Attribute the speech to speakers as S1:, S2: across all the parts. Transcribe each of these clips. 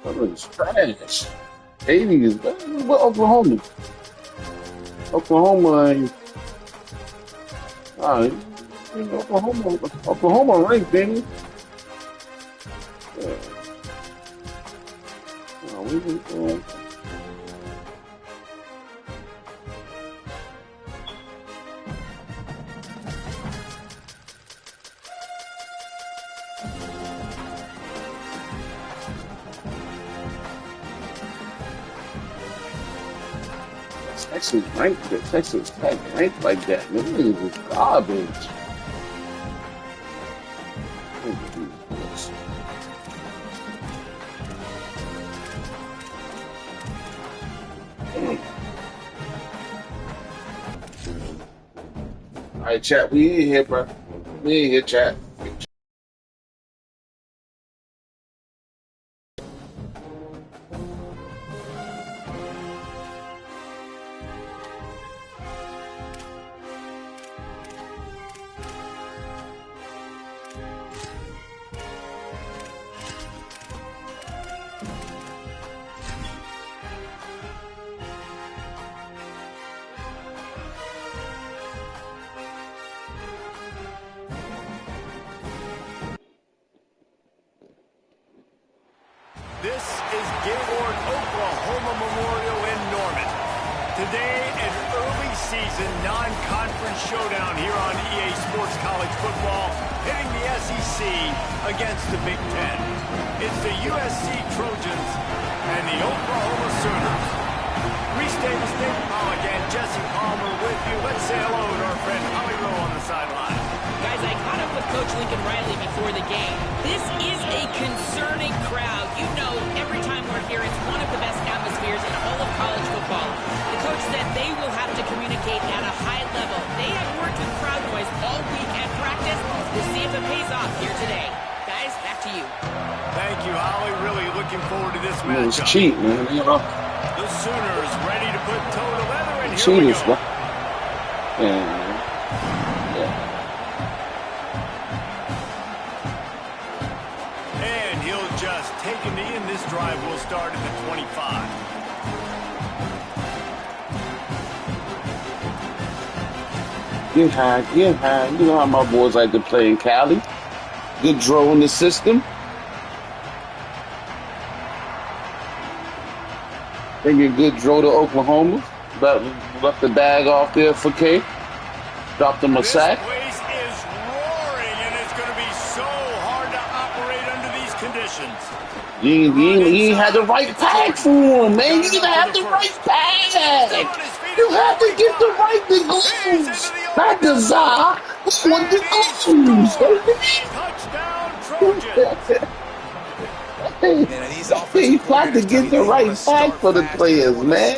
S1: That was trash. 80s. What Oklahoma? Oklahoma ain't. Nah, Oklahoma ranked, didn't it? Yeah. Nah, Texas Tech ranked like that. Man, it was garbage. All right, chat. We in here, bro. We in here, chat.
S2: This is Gaylord Oklahoma Memorial in Norman. Today, an early season non-conference showdown here on EA Sports College Football, hitting the SEC against the Big Ten. It's the USC Trojans and the Oklahoma Sooners. Reese Davis, David Pollock, and Jesse Palmer with you. Let's say hello to our friend Holly Rowe on the sideline.
S3: Guys, I caught up with Coach Lincoln Riley before the game. This is a concerning crowd. You know, every time we're here, it's one of the best atmospheres in all of college football. The coach said they will have to communicate at a high level. They have worked with crowd noise all week at practice. We'll see if it pays off here today. Guys, back to you.
S2: Thank you, Holly. Really looking forward to this matchup.
S1: It's cheap, man.
S2: The Sooners ready to put toe to leather, and here we
S1: Cheaters,
S2: go.
S1: Yeah.
S2: And he'll just take a knee, and this drive will start at the 25.
S1: Get high, get high. You know how my boys like to play in Cali. Good draw in the system. Bringing good draw to Oklahoma. Left the bag off there for K. Dropped him a sack.
S2: This place is roaring, and it's going to be so hard to operate under these conditions.
S1: You ain't had the right pack for him, man. You didn't have the right pack. You have to get the right goals. Not the Zah. You want the goals.
S2: Touchdown, Trojans.
S1: You got to get the right pack for the players, man.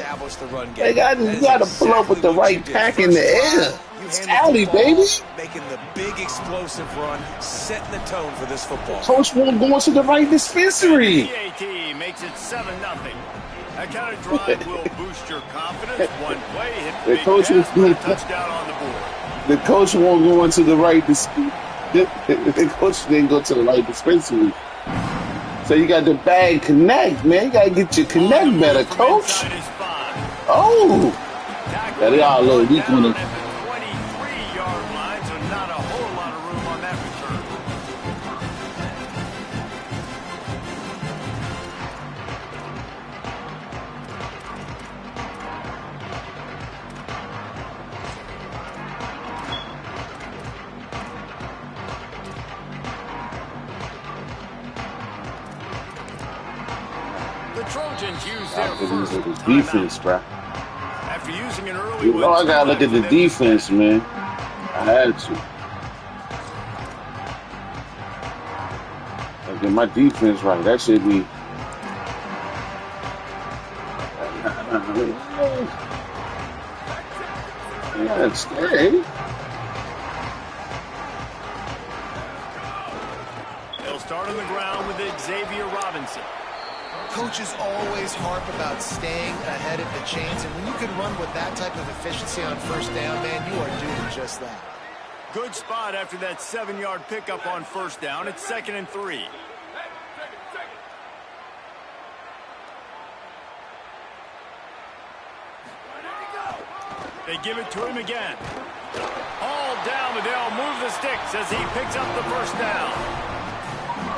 S1: You got to pull up with the right pack in the air. Scally, baby.
S4: Making the big explosive run, setting the tone for this football.
S1: Coach won't go into the right dispensary.
S2: PAT makes it 7-0. That kind of drive will boost your confidence. One play, hit the big pass, put a touchdown on the board.
S1: The coach won't go into the right dispensary. The coach didn't go to the right dispensary. So you got the bag connect, man. You got to get your connect better, coach. Oh. Yeah, they are a little weak on it.
S2: 23-yard line, so not a whole lot of room on that return. The Trojans use their first
S1: defense, bro.
S2: After using an early
S1: You know I gotta look at the defense, man. I had to. Gotta get my defense right. That should be. Yeah, it's scary.
S2: They'll start on the ground with Xavier Robinson.
S5: Coaches always harp about staying ahead of the chains, and when you can run with that type of efficiency on first down, man, you are doing just that.
S2: Good spot after that 7-yard pickup on first down. It's 2nd and 3. They give it to him again. All down, but they'll move the sticks as he picks up the first down.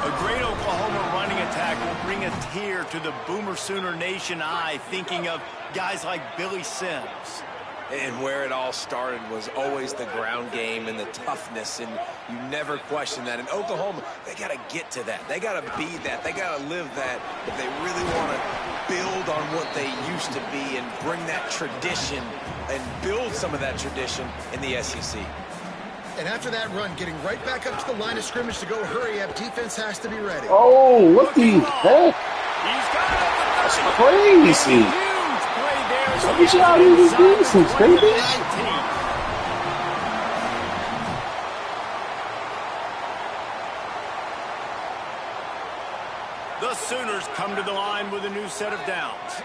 S2: A great Oklahoma running attack will bring a tear to the Boomer Sooner Nation eye, thinking of guys like Billy Sims.
S4: And where it all started was always the ground game and the toughness, and you never question that. In Oklahoma, they got to get to that. They got to be that. They got to live that if they really want to build on what they used to be and bring that tradition and build some of that tradition in the SEC.
S5: And after that run, getting right back up to the line of scrimmage to go hurry up, defense has to be ready.
S1: Oh, what the heck?
S2: He's got it.
S1: That's crazy. What did y'all even do since, baby?
S2: The Sooners come to the line with a new set of downs.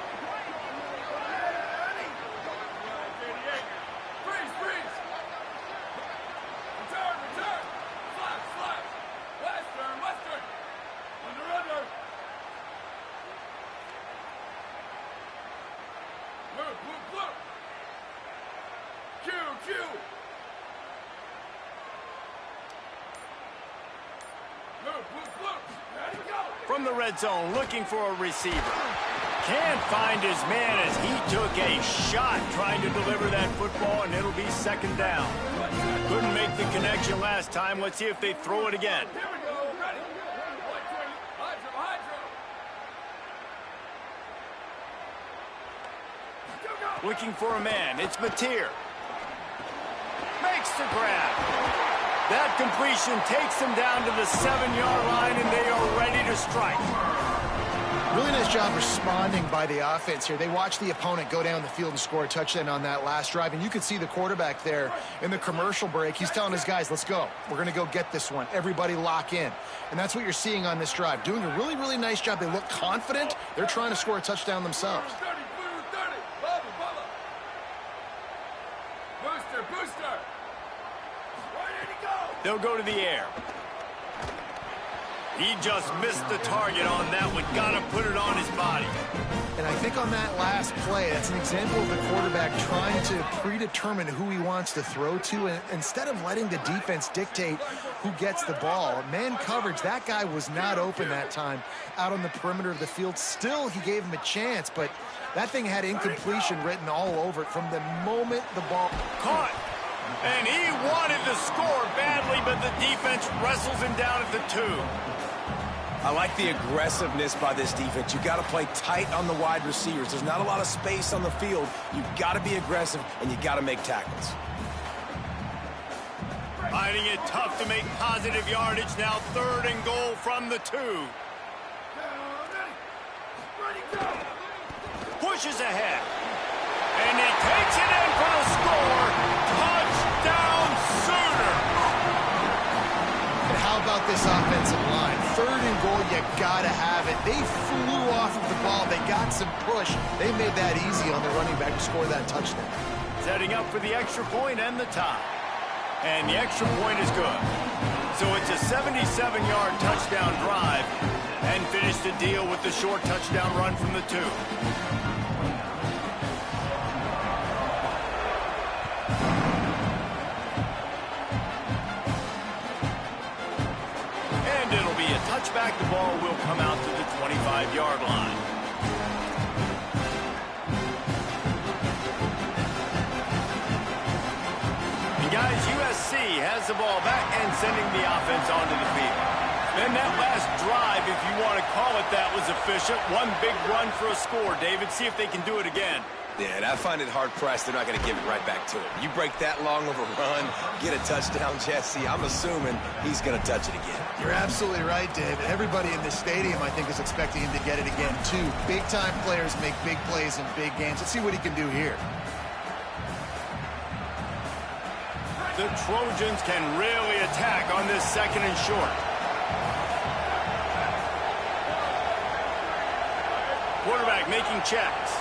S2: From the red zone, looking for a receiver. Can't find his man as he took a shot trying to deliver that football, and it'll be second down. Couldn't make the connection last time. Let's see if they throw it again. Looking for a man. It's Mateer. Makes the grab. That completion takes them down to the 7-yard line, and they are ready to strike.
S5: Really nice job responding by the offense here. They watched the opponent go down the field and score a touchdown on that last drive, and you could see the quarterback there in the commercial break. He's telling his guys, let's go. We're going to go get this one. Everybody lock in. And that's what you're seeing on this drive. Doing a really, really nice job. They look confident. They're trying to score a touchdown themselves.
S2: They'll go to the air. He just missed the target on that one. Got to put it on his body.
S5: And I think on that last play, that's an example of the quarterback trying to predetermine who he wants to throw to, and instead of letting the defense dictate who gets the ball. Man coverage, that guy was not open that time out on the perimeter of the field. Still, he gave him a chance, but that thing had incompletion written all over it from the moment the ball
S2: caught. And he wanted to score badly, but the defense wrestles him down at the 2.
S4: I like the aggressiveness by this defense. You got to play tight on the wide receivers. There's not a lot of space on the field. You got to be aggressive, and you got to make tackles.
S2: Finding it tough to make positive yardage. Now 3rd and goal from the 2. Pushes ahead. And he takes it in for the score. Touchdown, Sooners!
S5: And how about this offensive line? 3rd and goal, you gotta have it. They flew off of the ball. They got some push. They made that easy on the running back to score that touchdown.
S2: Setting up for the extra point and the tie. And the extra point is good. So it's a 77-yard touchdown drive, and finish the deal with the short touchdown run from the 2. Touchback, the ball will come out to the 25-yard line. And guys, USC has the ball back and sending the offense onto the field. Then that last drive, if you want to call it that, was efficient. One big run for a score. David, see if they can do it again.
S4: Yeah, and I find it hard-pressed they're not going to give it right back to him. You break that long of a run, get a touchdown, Jesse, I'm assuming he's going to touch it again.
S5: You're absolutely right, David. Everybody in this stadium, I think, is expecting him to get it again, too. Big-time players make big plays in big games. Let's see what he can do here.
S2: The Trojans can really attack on this 2nd and short. Quarterback making checks.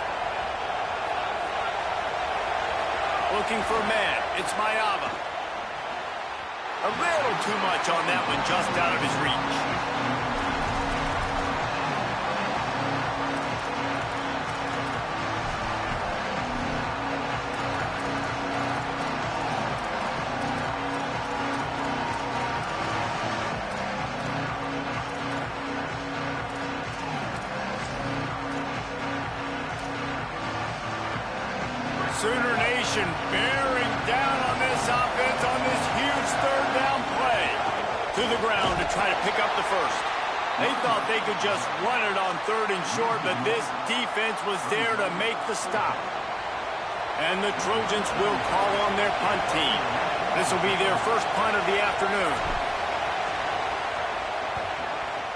S2: Looking for a man. It's Mayava. A little too much on that one, just out of his reach. Sooner Nation bearing down on this offense on this huge third down play. To the ground to try to pick up the first. They thought they could just run it on 3rd and short, but this defense was there to make the stop. And the Trojans will call on their punt team. This will be their first punt of the afternoon.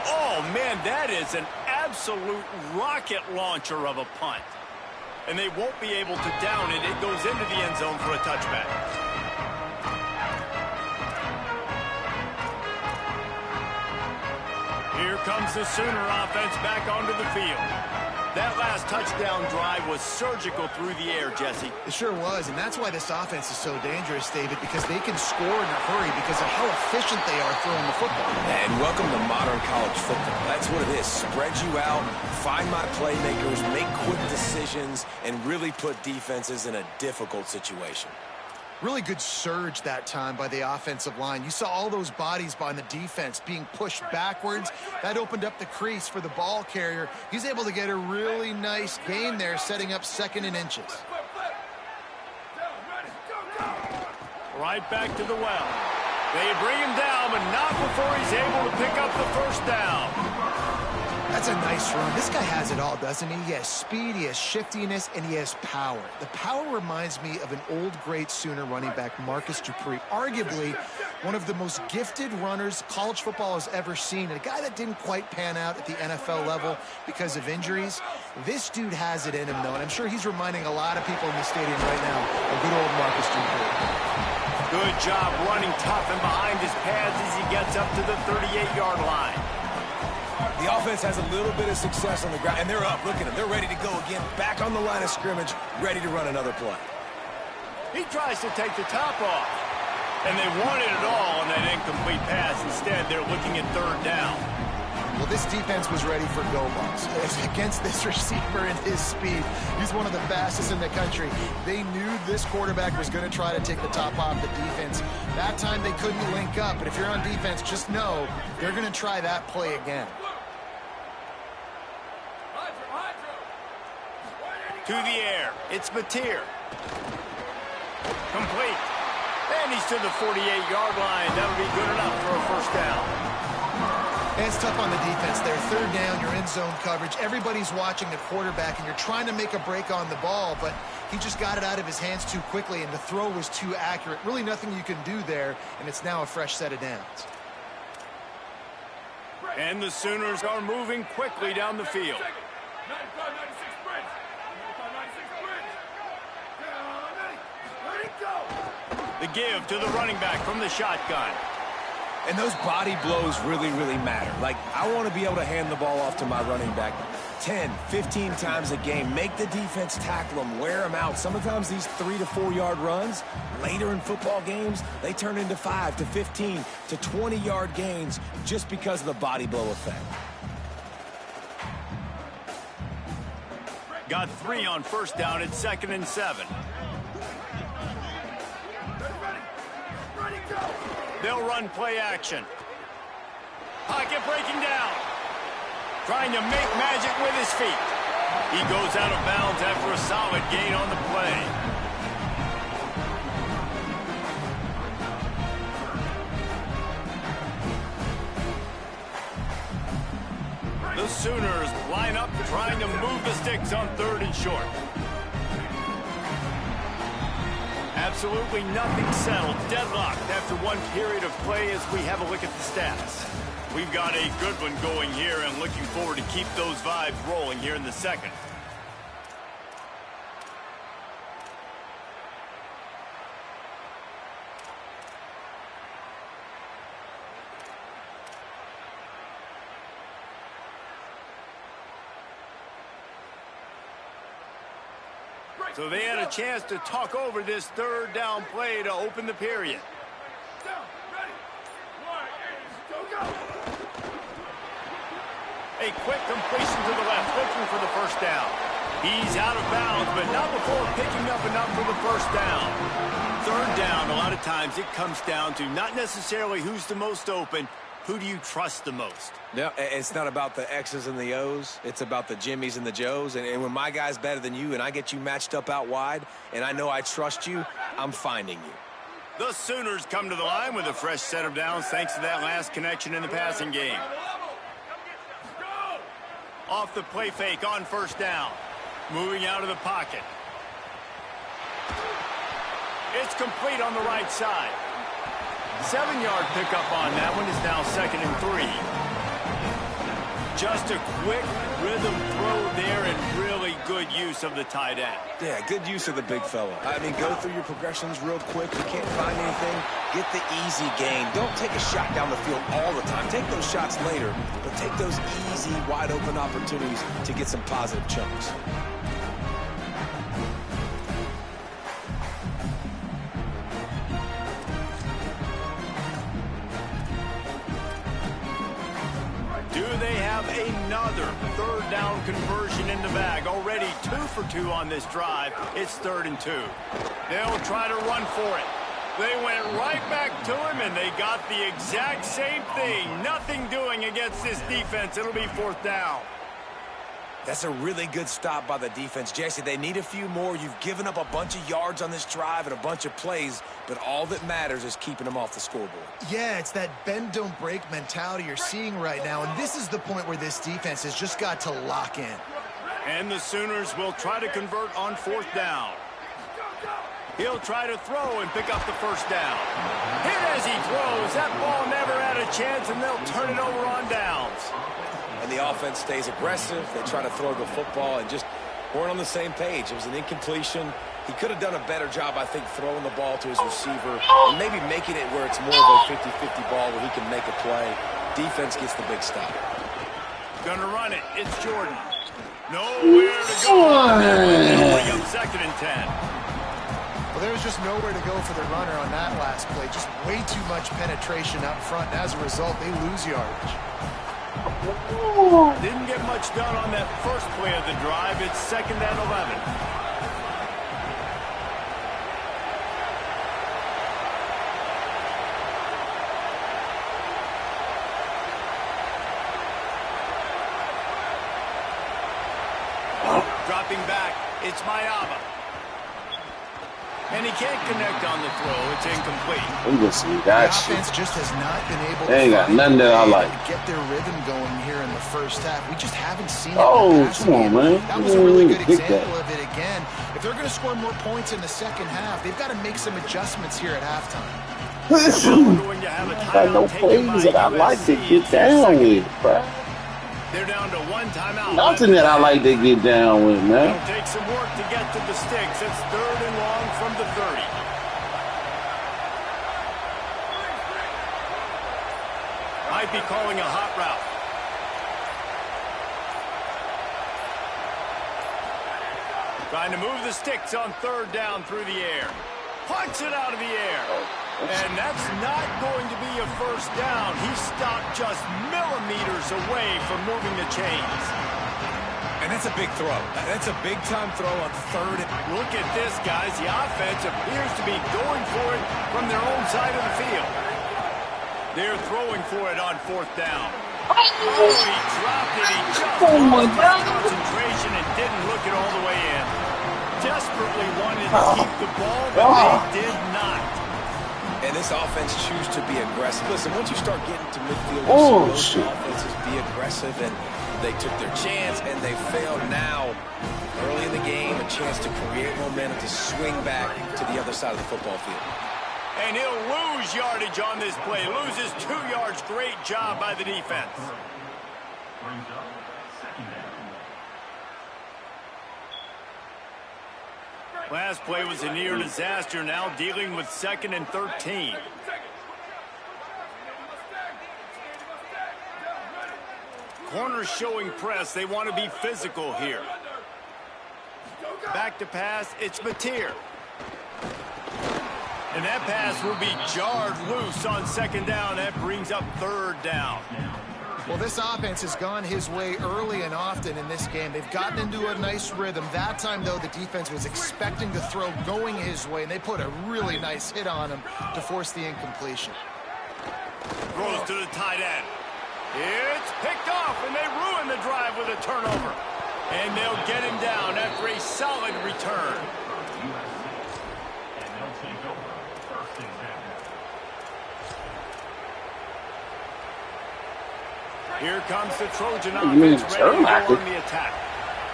S2: Oh, man, that is an absolute rocket launcher of a punt. And they won't be able to down it. It goes into the end zone for a touchback. Here comes the Sooner offense back onto the field. That last touchdown drive was surgical through the air, Jesse.
S5: It sure was, and that's why this offense is so dangerous, David, because they can score in a hurry because of how efficient they are throwing the football.
S4: And welcome to modern college football. That's what it is. Spread you out, find my playmakers, make quick decisions, and really put defenses in a difficult situation.
S5: Really good surge that time by the offensive line. You saw all those bodies by the defense being pushed backwards. That opened up the crease for the ball carrier. He's able to get a really nice gain there, setting up 2nd and inches.
S2: Right back to the well. They bring him down, but not before he's able to pick up the first down.
S5: That's a nice run. This guy has it all, doesn't he? He has speed, he has shiftiness, and he has power. The power reminds me of an old, great Sooner running back, Marcus Dupree. Arguably one of the most gifted runners college football has ever seen. And a guy that didn't quite pan out at the NFL level because of injuries. This dude has it in him, though, and I'm sure he's reminding a lot of people in the stadium right now of good old Marcus Dupree.
S2: Good job running tough and behind his pads as he gets up to the 38-yard line.
S4: The offense has a little bit of success on the ground, and they're up. Look at them. They're ready to go again. Back on the line of scrimmage, ready to run another play.
S2: He tries to take the top off. And they wanted it all on that incomplete pass. Instead, they're looking at 3rd down.
S5: Well, this defense was ready for go balls against this receiver and his speed. He's one of the fastest in the country. They knew this quarterback was going to try to take the top off the defense. That time they couldn't link up, but if you're on defense, just know they're going to try that play again.
S2: To the air. It's Mateer. Complete. And he's to the 48-yard line. That'll be good enough for a first down.
S5: And it's tough on the defense there. 3rd down, you're in zone coverage. Everybody's watching the quarterback, and you're trying to make a break on the ball, but he just got it out of his hands too quickly, and the throw was too accurate. Really nothing you can do there, and it's now a fresh set of downs.
S2: And the Sooners are moving quickly down the field. The give to the running back from the shotgun.
S4: And those body blows really, really matter. Like, I want to be able to hand the ball off to my running back 10, 15 times a game. Make the defense tackle them, wear them out. Sometimes these 3 to 4 yard runs, later in football games, they turn into 5 to 15 to 20 yard gains just because of the body blow effect.
S2: Got 3 on first down at 2nd and 7. They'll run play action. Pocket breaking down. Trying to make magic with his feet. He goes out of bounds after a solid gain on the play. The Sooners line up trying to move the sticks on 3rd and short. Absolutely nothing settled. Deadlocked after one period of play as we have a look at the stats. We've got a good one going here and looking forward to keep those vibes rolling here in the 2nd. So they had a chance to talk over this 3rd down play to open the period. A quick completion to the left, looking for the first down. He's out of bounds, but not before picking up enough for the first down. 3rd down, a lot of times it comes down to not necessarily who's the most open, Who do you trust the most?
S4: No, it's not about the X's and the O's. It's about the Jimmies and the Joes. And when my guy's better than you and I get you matched up out wide and I know I trust you, I'm finding you.
S2: The Sooners come to the line with a fresh set of downs thanks to that last connection in the passing game. Off the play fake on first down. Moving out of the pocket. It's complete on the right side. 7-yard pickup on that one is now 2nd and 3. Just a quick rhythm throw there and really good use of the tight end.
S4: Yeah, good use of the big fella. I mean, go through your progressions real quick. You can't find anything. Get the easy gain. Don't take a shot down the field all the time. Take those shots later, but take those easy, wide-open opportunities to get some positive chunks.
S2: Another 3rd down conversion in the bag. Already 2 for 2 on this drive. It's 3rd and 2. They'll try to run for it. They went right back to him, and they got the exact same thing. Nothing doing against this defense. It'll be 4th down.
S4: That's a really good stop by the defense. Jesse, they need a few more. You've given up a bunch of yards on this drive and a bunch of plays, but all that matters is keeping them off the scoreboard.
S5: Yeah, it's that bend, don't break mentality you're seeing right now, and this is the point where this defense has just got to lock in.
S2: And the Sooners will try to convert on 4th down. He'll try to throw and pick up the 1st down. Hit as he throws. That ball never had a chance, and they'll turn it over on downs.
S4: And the offense stays aggressive. They try to throw the football and just weren't on the same page. It was an incompletion. He could have done a better job, I think, throwing the ball to his receiver and maybe making it where it's more of a 50-50 ball where he can make a play. Defense gets the big stop.
S2: Gonna run it. It's Jordan. Nowhere to go. They'll bring up 2nd and 10.
S5: Well, there was just nowhere to go for the runner on that last play. Just way too much penetration up front. And as a result, they lose yardage.
S2: Didn't get much done on that first play of the drive. It's 2nd and 11. Dropping back, it's Mayaba. And he can't connect on the throw. It's incomplete.
S1: I'm just seeing that
S5: The
S1: shit.
S5: offense just has not been able
S1: They ain't
S5: to
S1: got nothing that I like.
S5: get their rhythm going here in the first half. We just haven't seen it.
S1: Oh,
S5: in the passing
S1: come on,
S5: game.
S1: man.
S5: That was a really good
S1: Pick
S5: example
S1: that.
S5: of it again. If they're going to score more points in the second half, they've got to make some adjustments here at halftime.
S2: We're going to have a
S1: Got no
S2: timeout taken
S1: plays
S2: by
S1: that I like to
S2: USC.
S1: get down with, bro.
S2: They're down to 1 timeout.
S1: Nothing that I like to get down with, man.
S2: It'll take some work to get to the sticks. It's 3rd and long from the 30. Might be calling a hot route. Trying to move the sticks on 3rd down through the air. Punts it out of the air. And that's not going to be a 1st down. He stopped just millimeters away from moving the chains.
S4: And that's a big throw. That's a big-time throw on 3rd.
S2: Look at this, guys. The offense appears to be going for it from their own side of the field. They're throwing for it on 4th down. Oh, he dropped it. He just lost his concentration and didn't look it all the way in. Desperately wanted to keep the ball, but they did not.
S4: And this offense chooses to be aggressive. Listen, once you start getting to midfield,
S1: Oh,
S4: you see
S1: shit.
S4: most offenses be aggressive, and they took their chance, and they failed now. Early in the game, a chance to create momentum, to swing back to the other side of the football field.
S2: And he'll lose yardage on this play. Loses 2 yards. Great job by the defense. Last play was a near disaster. Now dealing with 2nd and 13. Corners showing press. They want to be physical here. Back to pass. It's Mateer. And that pass will be jarred loose on 2nd down. That brings up 3rd down.
S5: Well, this offense has gone his way early and often in this game. They've gotten into a nice rhythm. That time, though, the defense was expecting the throw going his way, and they put a really nice hit on him to force the incompletion.
S2: throws to the tight end. It's picked off, and they ruin the drive with a turnover. And they'll get him down after a solid return. Here comes the Trojan offense ready to go on the attack.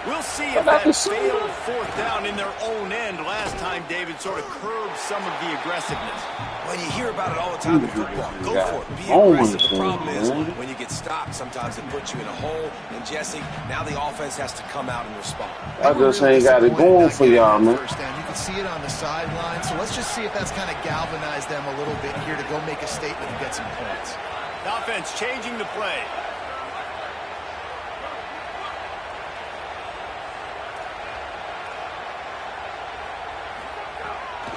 S2: We'll see if that failed fourth down in their own end last time David sort of curbed some of the aggressiveness.
S4: Well, you hear about it all the time in football. Go for it. Be aggressive. The problem is when you get stopped, sometimes it puts you in a hole. And, Jesse, now the offense has to come out and respond.
S1: I just ain't got it going for y'all, man.
S5: You can see it on the sideline. So let's just see if that's kind of galvanized them a little bit here to go make a statement and get some points.
S2: The offense changing the play.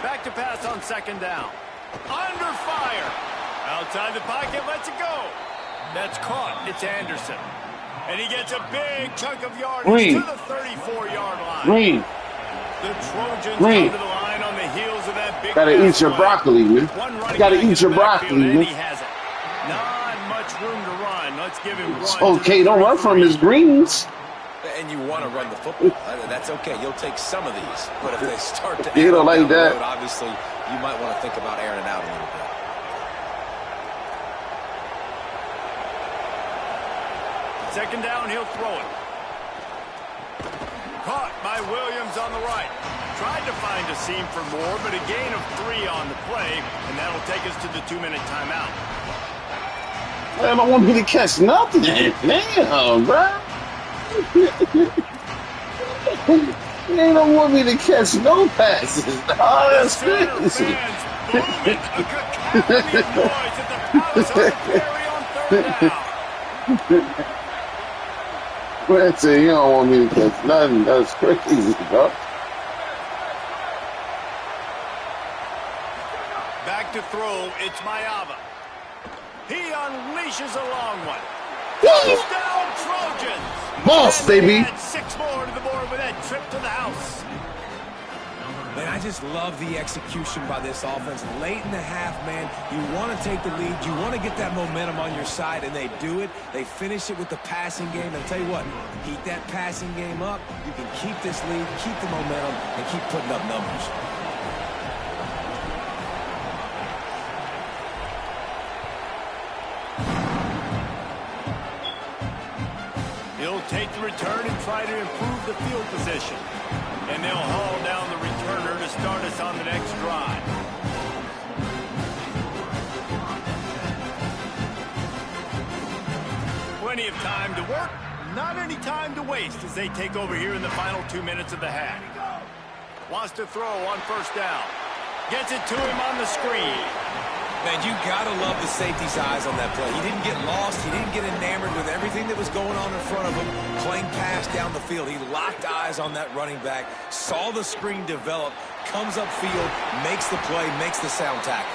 S2: Back to pass on second down. Under fire. Outside the pocket, lets it go. That's caught. It's Anderson. And he gets a big chunk of yardage to the 34-yard line. The Trojans come to the line on the heels of that big.
S1: Gotta eat your broccoli, man. You gotta eat your broccoli, man.
S2: He has it. Not much room to run. Let's give him one.
S1: Okay, don't run from his greens.
S4: And you want to run the football. That's okay. You'll take some of these. But if they start to
S1: you don't like that,
S4: road, obviously, you might want to think about airing it out a little bit.
S2: Second down, he'll throw it. Caught by Williams on the right. Tried to find a seam for more, but a gain of 3 on the play, and that'll take us to the 2-minute timeout.
S1: Man, I don't want me to catch nothing. Damn, bro. They don't want me to catch no passes. Oh, that's crazy. Man, say you don't want me to catch nothing. That's crazy, bro.
S2: Back to throw. It's Mayava. He unleashes a long one. Touchdown Trojans!
S1: Boss, baby!
S2: Add 6 more to the board with that trip to the house.
S4: Man, I just love the execution by this offense. Late in the half, man, you want to take the lead. You want to get that momentum on your side, and they do it. They finish it with the passing game. And I'll tell you what, heat that passing game up. You can keep this lead, keep the momentum, and keep putting up numbers.
S2: He'll take the return and try to improve the field position. And they'll haul down the returner to start us on the next drive. Plenty of time to work, not any time to waste as they take over here in the final 2 minutes of the half. Wants to throw on first down. Gets it to him on the screen.
S4: Man, you got to love the safety's eyes on that play. He didn't get lost. He didn't get enamored with everything that was going on in front of him, playing pass down the field. He locked eyes on that running back, saw the screen develop, comes upfield, makes the play, makes the sound tackle.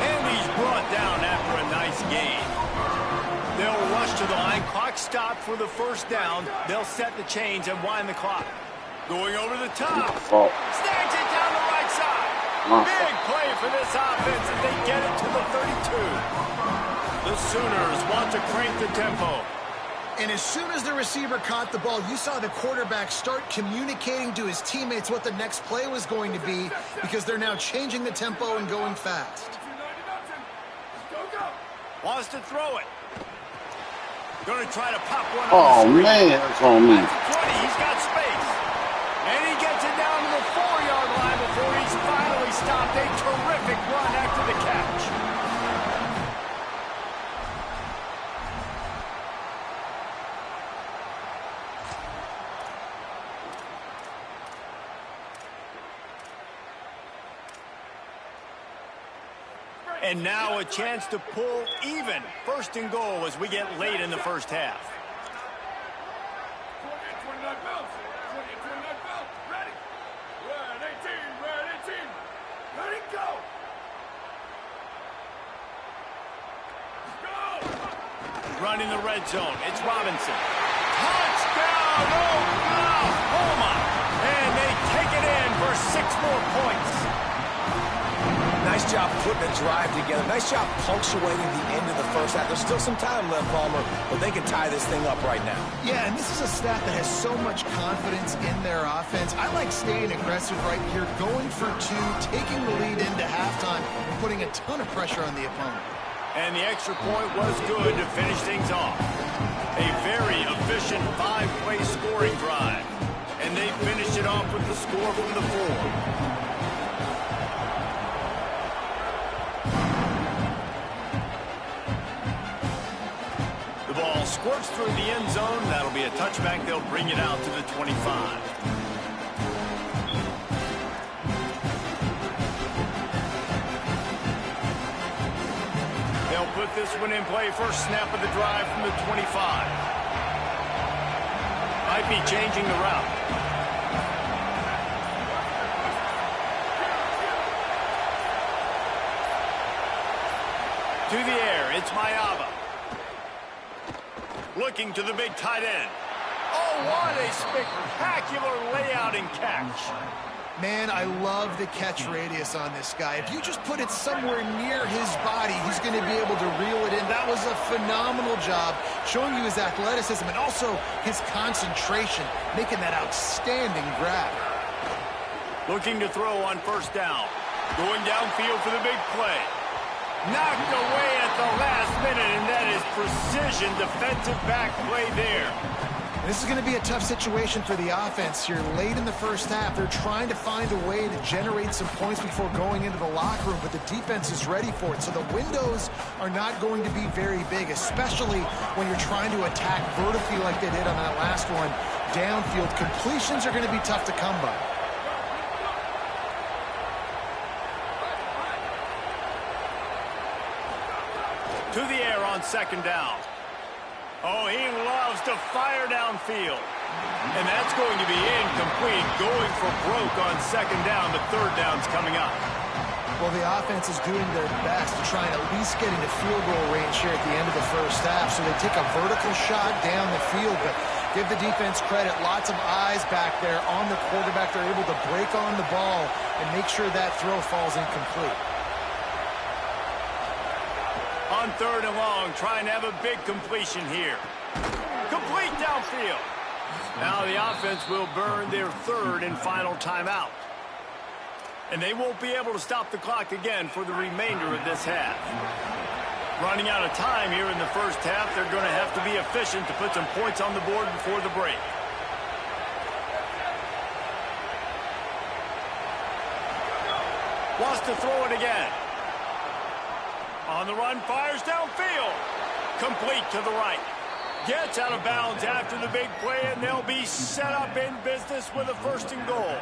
S2: And he's brought down after a nice gain. They'll rush to the line. Clock stopped for the first down. They'll set the chains and wind the clock. Going over the top. Snags it down the right side. Big play for this offense as they get it to the 32. The Sooners want to crank the tempo.
S5: And as soon as the receiver caught the ball, you saw the quarterback start communicating to his teammates what the next play was going to be because they're now changing the tempo and going fast.
S2: Wants to throw it. Going to try to pop one.
S1: Oh, man, that's on me.
S2: 20, he's got space. And he gets it down to the 4-yard line before he's finally stopped. A terrific run after the catch. And now a chance to pull even. First and goal as we get late in the first half. Running the red zone. It's Robinson. Touchdown, Oklahoma! And they take it in for 6 more points.
S4: Nice job putting a drive together. Nice job punctuating the end of the first half. There's still some time left, Palmer, but they can tie this thing up right now.
S5: Yeah, and this is a staff that has so much confidence in their offense. I like staying aggressive right here, going for two, taking the lead into halftime, and putting a ton of pressure on the opponent.
S2: And the extra point was good to finish things off. A very efficient 5-play scoring drive. And they finished it off with the score from the 4. Ball squirts through the end zone. That'll be a touchback. They'll bring it out to the 25. They'll put this one in play. First snap of the drive from the 25. Might be changing the route. To the air, it's Mayava. Looking to the big tight end. Oh, what a spectacular layout and catch.
S5: Man, I love the catch radius on this guy. If you just put it somewhere near his body, he's going to be able to reel it in. That was a phenomenal job, showing you his athleticism and also his concentration, making that outstanding grab.
S2: Looking to throw on first down. Going downfield for the big play. Knocked away at the last minute, and that is precision defensive back play there.
S5: This is going to be a tough situation for the offense here. Late in the first half, they're trying to find a way to generate some points before going into the locker room, but the defense is ready for it. So the windows are not going to be very big, especially when you're trying to attack vertically like they did on that last one. Downfield completions are going to be tough to come by.
S2: To the air on second down. Oh, he loves to fire downfield. And that's going to be incomplete. Going for broke on second down. The third down's coming up.
S5: Well, the offense is doing their best to try and at least get into field goal range here at the end of the first half. So they take a vertical shot down the field, but give the defense credit. Lots of eyes back there on the quarterback. They're able to break on the ball and make sure that throw falls incomplete.
S2: On third and long, trying to have a big completion here. Complete downfield. Now the offense will burn their third and final timeout. And they won't be able to stop the clock again for the remainder of this half. Running out of time here in the first half, they're going to have to be efficient to put some points on the board before the break. Wants to throw it again. On the run, fires downfield. Complete to the right. Gets out of bounds after the big play, and they'll be set up in business with a first and goal.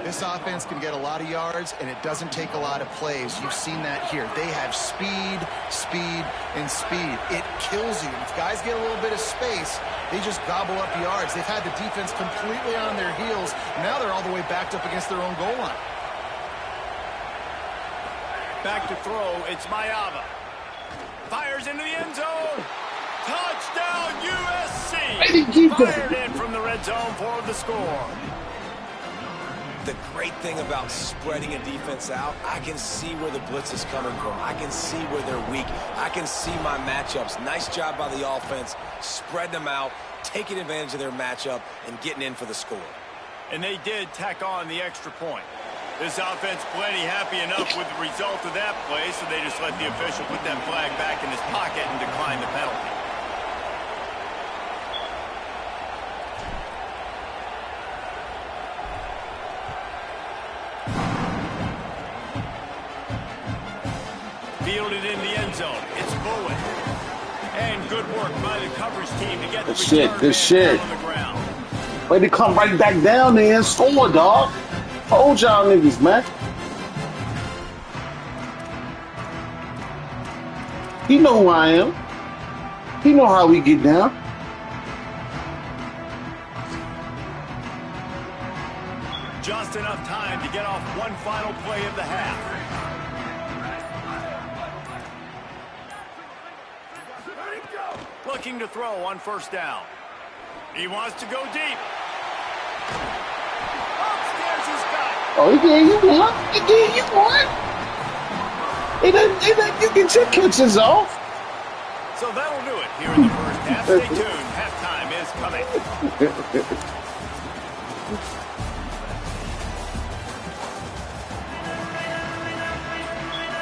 S5: This offense can get a lot of yards, and it doesn't take a lot of plays. You've seen that here. They have speed, speed, and speed. It kills you. If guys get a little bit of space, they just gobble up yards. They've had the defense completely on their heels. Now they're all the way backed up against their own goal line.
S2: Back to throw, it's Mayava. Fires into the end zone. Touchdown, USC! Fired in from the red zone for the score.
S4: The great thing about spreading a defense out, I can see where the blitz is coming from. I can see where they're weak. I can see my matchups. Nice job by the offense, spreading them out, taking advantage of their matchup, and getting in for the score.
S2: And they did tack on the extra point. This offense plenty happy enough with the result of that play, so they just let the official put that flag back in his pocket and decline the penalty. Fielded in the end zone. It's Bowen. And good work by the coverage team to get the
S1: good shit.
S2: on the ground.
S1: Way to come right back down there and score, dog. Hold y'all niggas, man. He know who I am. He know how we get down.
S2: Just enough time to get off one final play of the half. Looking to throw on first down. He wants to go deep. Upstairs he's got it.
S1: Oh, he gave you one. He gave you one. You get your catches off.
S2: So that'll do it here in the first half. Stay tuned. Halftime is coming.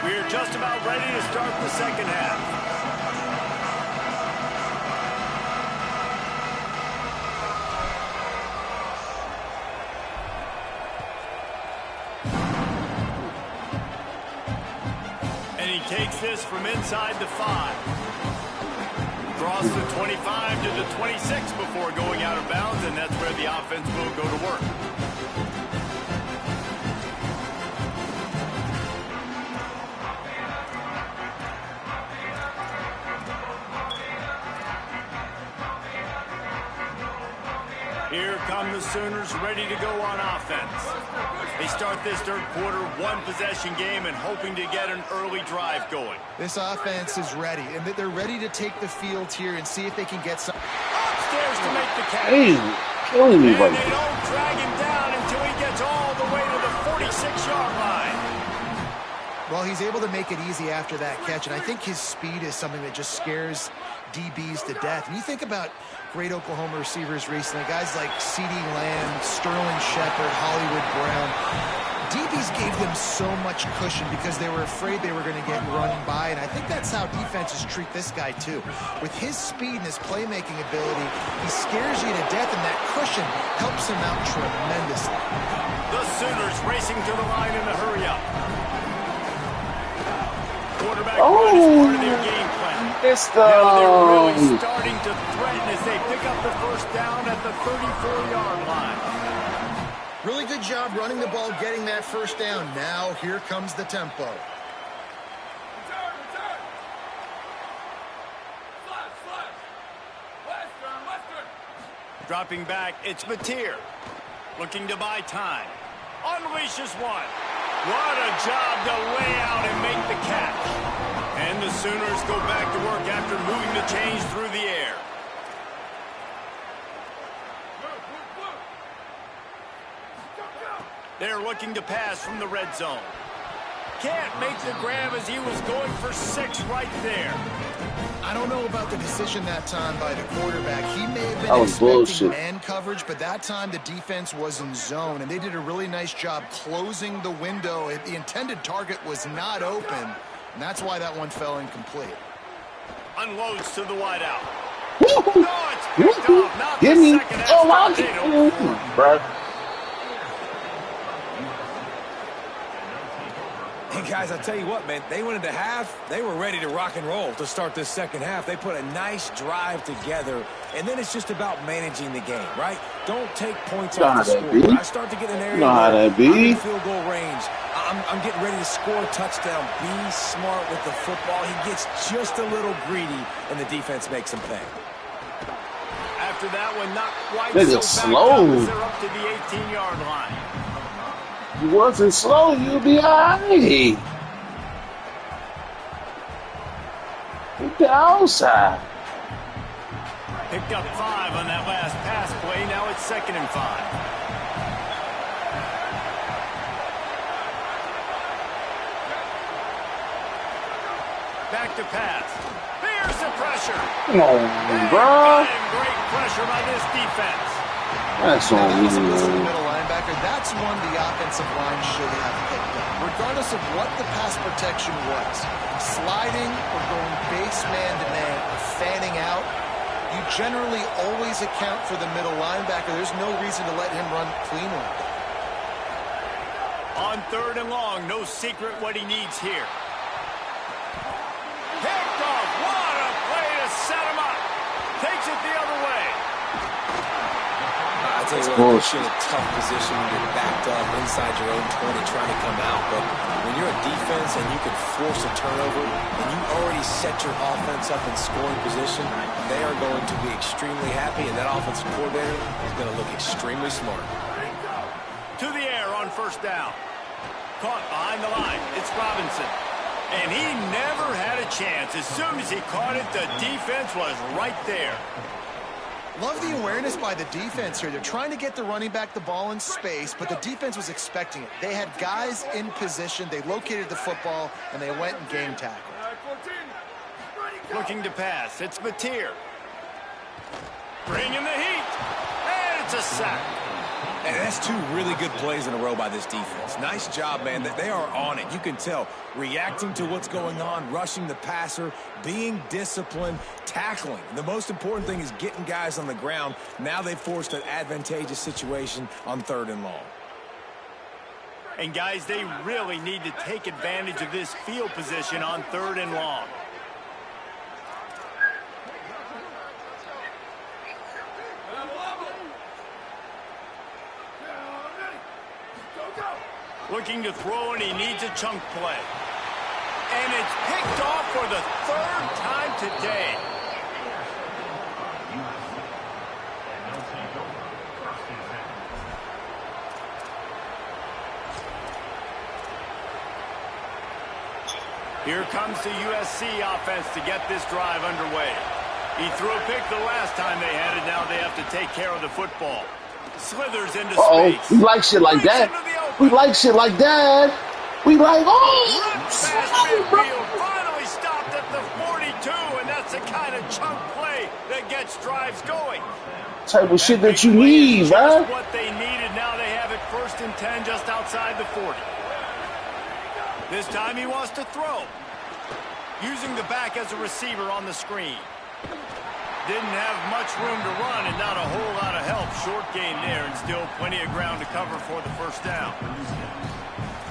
S2: We're just about ready to start the second half. Takes this from inside the 5. Cross the 25 to the 26 before going out of bounds, and that's where the offense will go to work. Here come the Sooners ready to go on offense. They start this third quarter one-possession game and hoping to get an early drive going.
S5: This offense is ready, and they're ready to take the field here and see if they can get some.
S2: Upstairs to make the catch.
S1: Hey, killing me
S2: And
S1: right
S2: they
S1: now.
S2: don't drag him down until he gets all the way to the 46-yard line.
S5: Well, he's able to make it easy after that catch, and I think his speed is something that just scares DBs to death. And you think about great Oklahoma receivers recently, guys like CeeDee Lamb, Sterling Shepard, Hollywood Brown. DBs gave them so much cushion because they were afraid they were going to get run by, and I think that's how defenses treat this guy too. With his speed and his playmaking ability, he scares you to death, and that cushion helps him out tremendously.
S2: The Sooners racing to the line in the hurry-up. Quarterback run is part of their game plan. Now they're really starting to threaten as they pick up the first down at the 34-yard line.
S5: Really good job running the ball, getting that first down. Now here comes the tempo.
S2: Dropping back, it's Mateer. Looking to buy time. Unleashes one. What a job to lay out and make the catch. And the Sooners go back to work after moving the chains through the air. They're looking to pass from the red zone. Can't make the grab as he was going for 6 right there.
S5: I don't know about the decision that time by the quarterback. He may have been expecting man coverage, but that time the defense was in zone, and they did a really nice job closing the window. The intended target was not open, and that's why that one fell incomplete.
S2: Unloads to the wideout. No, it's picked off. Not
S1: Give
S2: the
S1: me.
S2: second
S1: Oh, I'll
S2: half
S1: get
S2: tornado.
S1: you, bro.
S4: Hey, guys, I'll tell you what, man. They went into half. They were ready to rock and roll to start this second half. They put a nice drive together, and then it's just about managing the game, right? Don't take points off the score. When I start to get an area where I'm in field goal range, I'm getting ready to score a touchdown. Be smart with the football. He gets just a little greedy, and the defense makes him pay.
S2: After that one, not quite
S1: They're
S2: so
S1: just
S2: back
S1: slow.
S2: up as they're up to the 18-yard line.
S1: If you wasn't slow, you'd be alright. Hit the outside.
S2: Picked up 5 on that last pass play. Now it's 2nd and 5. Back to pass. There's the pressure.
S1: Come on,
S2: They
S1: bro.
S2: got him. Great pressure by this defense.
S1: That's
S5: Now,
S1: on
S5: that was a miss of the
S1: me.
S5: middle linebacker. That's one the offensive line should have picked up, regardless of what the pass protection was. Sliding or going base man-to-man or fanning out, you generally always account for the middle linebacker. There's no reason to let him run clean like that.
S2: On 3rd and long, no secret what he needs here. Picked off. What a play to set him up. Takes it the other way.
S4: I tell you what, you're in a tough position when you're backed up inside your own 20 trying to come out. But when you're a defense and you can force a turnover and you already set your offense up in scoring position, they are going to be extremely happy, and that offensive coordinator is going to look extremely smart.
S2: To the air on 1st down. Caught behind the line. It's Robinson. And he never had a chance. As soon as he caught it, the defense was right there.
S5: Love the awareness by the defense here. They're trying to get the running back the ball in space, but the defense was expecting it. They had guys in position. They located the football, and they went and game tackled.
S2: Looking to pass. It's Mateer. Bringing the heat. And it's a sack.
S4: And that's two really good plays in a row by this defense. Nice job, man. They are on it. You can tell. Reacting to what's going on, rushing the passer, being disciplined, tackling. The most important thing is getting guys on the ground. Now they've forced an advantageous situation on 3rd and long.
S2: And, guys, they really need to take advantage of this field position on 3rd and long. Looking to throw, and he needs a chunk play. And it's picked off for the 3rd time today. Here comes the USC offense to get this drive underway. He threw a pick the last time they had it. Now they have to take care of the football. Slithers into space.
S1: We like shit like that. We like shit like that. We like,
S2: Finally stopped at the 42, and that's the kind of chunk play that gets drives going.
S1: Type of shit that you need, man.
S2: What they needed. Now they have it 1st and 10 just outside the 40. This time he wants to throw. Using the back as a receiver on the screen. Didn't have much room to run and not a whole lot of help. Short gain there and still plenty of ground to cover for the 1st down.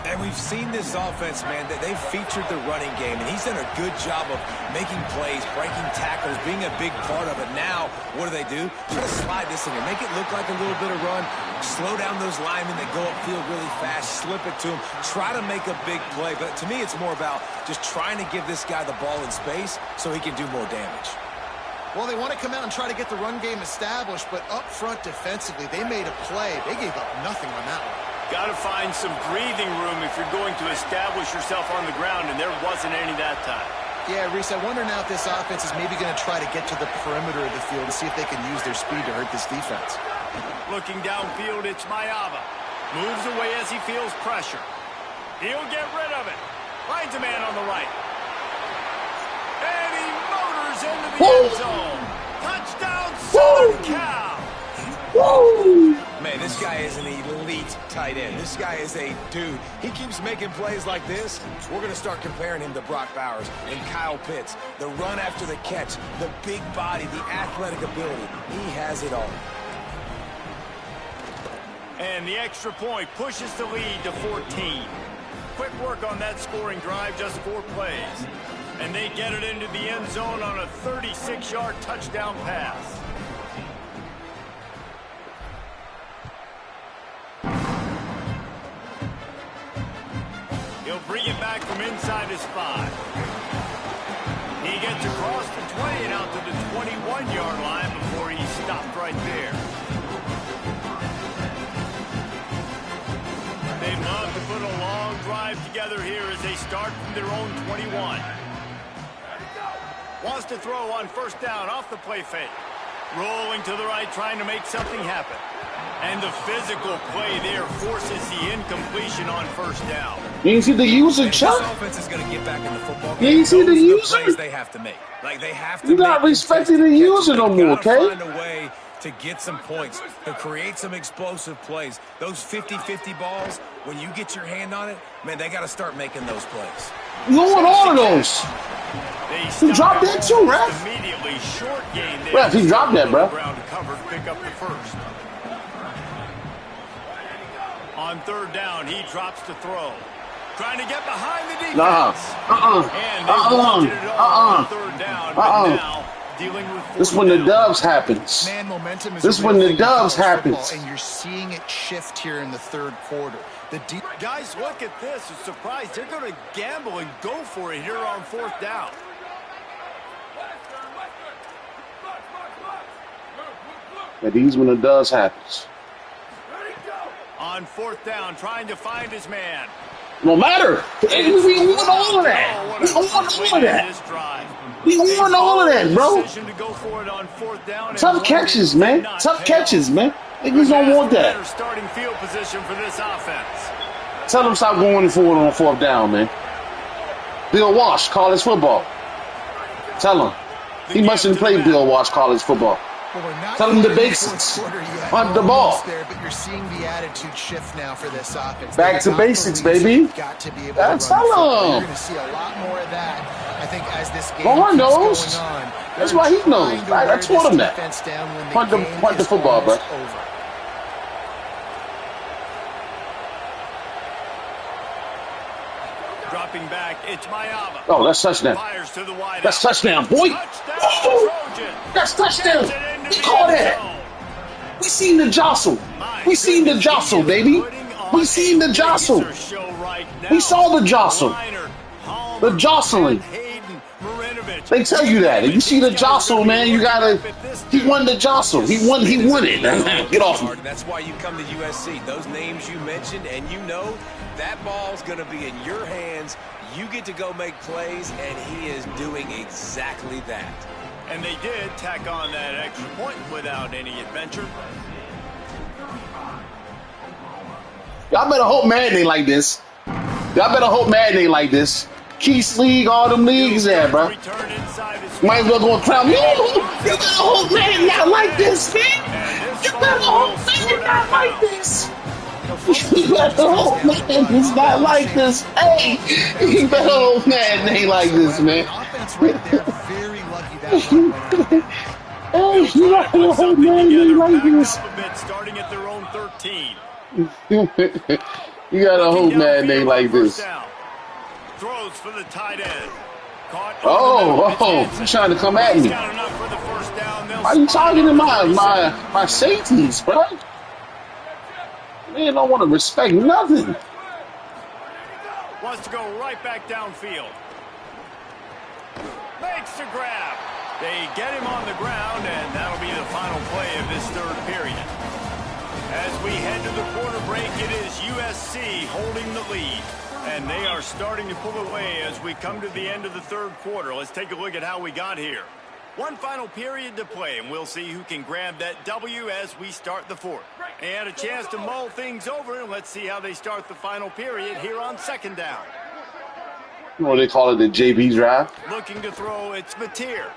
S4: And we've seen this offense, man, that they've featured the running game, and he's done a good job of making plays, breaking tackles, being a big part of it. Now, what do? Try to slide this in here, make it look like a little bit of run, slow down those linemen that go upfield really fast, slip it to him, try to make a big play. But to me, it's more about just trying to give this guy the ball in space so he can do more damage.
S5: Well, they want to come out and try to get the run game established, but up front defensively, they made a play. They gave up nothing on that one.
S2: Got to find some breathing room if you're going to establish yourself on the ground, and there wasn't any that time.
S5: Yeah, Reese, I wonder now if this offense is maybe going to try to get to the perimeter of the field and see if they can use their speed to hurt this defense.
S2: Looking downfield, it's Mayava. Moves away as he feels pressure. He'll get rid of it. Finds a man on the right. And he motors into the end zone. Touchdown, Southern Cal.
S1: Woo!
S4: Man, this guy is an elite tight end. This guy is a dude. He keeps making plays like this. We're going to start comparing him to Brock Bowers and Kyle Pitts. The run after the catch, the big body, the athletic ability. He has it all.
S2: And the extra point pushes the lead to 14. Quick work on that scoring drive, just 4 plays. And they get it into the end zone on a 36-yard touchdown pass. He'll bring it back from inside his 5. He gets across the 20 and out to the 21-yard line before he stopped right there. They'd love to put a long drive together here as they start from their own 21. Wants to throw on 1st down off the play fake. Rolling to the right, trying to make something happen. And the physical play there forces the incompletion on 1st down.
S1: You ain't see the user, Chuck?
S4: This offense is going to get back in the football game.
S1: You ain't see the user?
S4: Plays they have to make. Like, they have to
S1: You're not respecting the user no more, okay?
S4: Find a way to get some points, to create some explosive plays. Those 50-50 balls, when you get your hand on it, man, they got to start making those plays.
S1: You want all of those. He dropped that too, Ref.
S2: Immediately short gain there.
S1: Ref, he dropped that, bro.
S2: Ground to cover, pick up the 1st. On 3rd down, he drops to throw. Trying to get behind the defense. And they wanted it all on 3rd down, but now dealing with 4th
S1: This when the
S2: down.
S1: Dubs happens.
S5: Man, momentum is
S1: This
S5: a real
S1: when the
S5: thing in
S1: Dubs
S5: college
S1: happens.
S5: football, and you're seeing it shift here in the 3rd quarter.
S2: Guys, look at this. A surprise. They're going to gamble and go for it here on 4th down.
S1: And these when the Dubs happens.
S2: On 4th down, trying to find his man.
S1: No matter. We want all of that. We want all of that.
S2: This drive.
S1: We won all of that, bro.
S2: To go for it on 4th down
S1: Tough catches, man. Tough catches, man. Niggas don't want that.
S2: Starting field position for this offense.
S1: Tell them stop going for it on 4th down, man. Bill Walsh, college football. Tell him. He mustn't play Bill Walsh college football.
S5: Well,
S1: tell him the basics. Hunt the ball.
S5: There, but you're seeing the attitude shift now for this offense.
S1: Back to basics, baby.
S5: Got to be able
S1: That's
S5: to run the football.
S1: him.
S5: You're going to see a lot more of that. I think as this game
S1: Lord knows.
S5: keeps going on.
S1: That's why he knows. I taught him that. Punt the football, bro.
S2: Dropping back, it's Mayava.
S1: Oh, that's touchdown. That's touchdown, boy. Oh, that's touchdown. He caught that. We seen the jostle. We seen the jostle, baby. We seen the jostle. We saw the jostle. The jostling. They tell you that. If you see the jostle, man, you gotta. He won the jostle. He won it. Get off him.
S4: That's why you come to USC. Those names you mentioned, and you know that ball's going to be in your hands. You get to go make plays, and he is doing exactly that.
S2: And they did tack on that extra point without any adventure.
S1: Y'all better hope Madden ain't like this. Y'all better hope Madden ain't like this. Keith's League, all them leagues there, bro. Might as well go and crown me. You better hope Madden not like this, man. You better hope Madden not like this. You better hope Madden is not like this. Hey, you better hope Madden ain't like this, man. Hey, you better hope Madden ain't like this.
S2: Starting at their own 13.
S1: You gotta hope Madden ain't like this.
S2: Throws for the tight end.
S1: He's trying to come at me. Why are you targeting my safeties, bro? Man, don't want to respect nothing.
S2: Wants to go right back downfield. Makes the grab. They get him on the ground, and that'll be the final play of this 3rd period. As we head to the quarter break, it is USC holding the lead. And they are starting to pull away as we come to the end of the 3rd quarter. Let's take a look at how we got here. One final period to play, and we'll see who can grab that W as we start the 4th. They had a chance to mull things over, and let's see how they start the final period here on 2nd down.
S1: You know what they call it, the JB drive?
S2: Looking to throw, it's Mateer.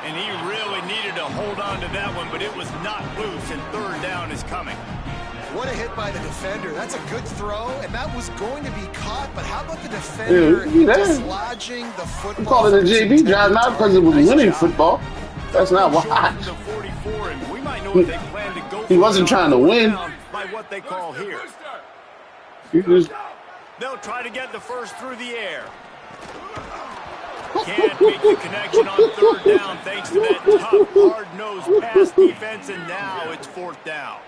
S2: And he really needed to hold on to that one, but it was not loose, and 3rd down is coming.
S5: What a hit by the defender. That's a good throw, and that was going to be caught, but how about the defender dislodging the football?
S1: We call it a JB drive, not because it was winning football. That's not why. He wasn't trying to win.
S2: By what they call here. They'll try to get the first through the air. Can't make the connection on 3rd down thanks to that tough, hard-nosed pass defense, and now it's 4th down.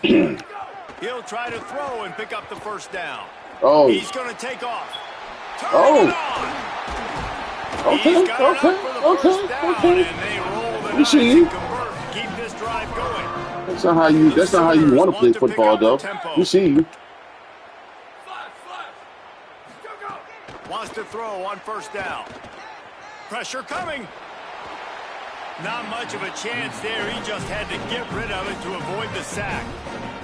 S2: He'll try to throw and pick up the 1st down. He's going to take off.
S1: Okay.
S2: And they roll the dice and convert to keep this drive going.
S1: That's not how you want to play football, though. We see you.
S2: Wants to throw on 1st down. Pressure coming. Not much of a chance there. He just had to get rid of it to avoid the sack.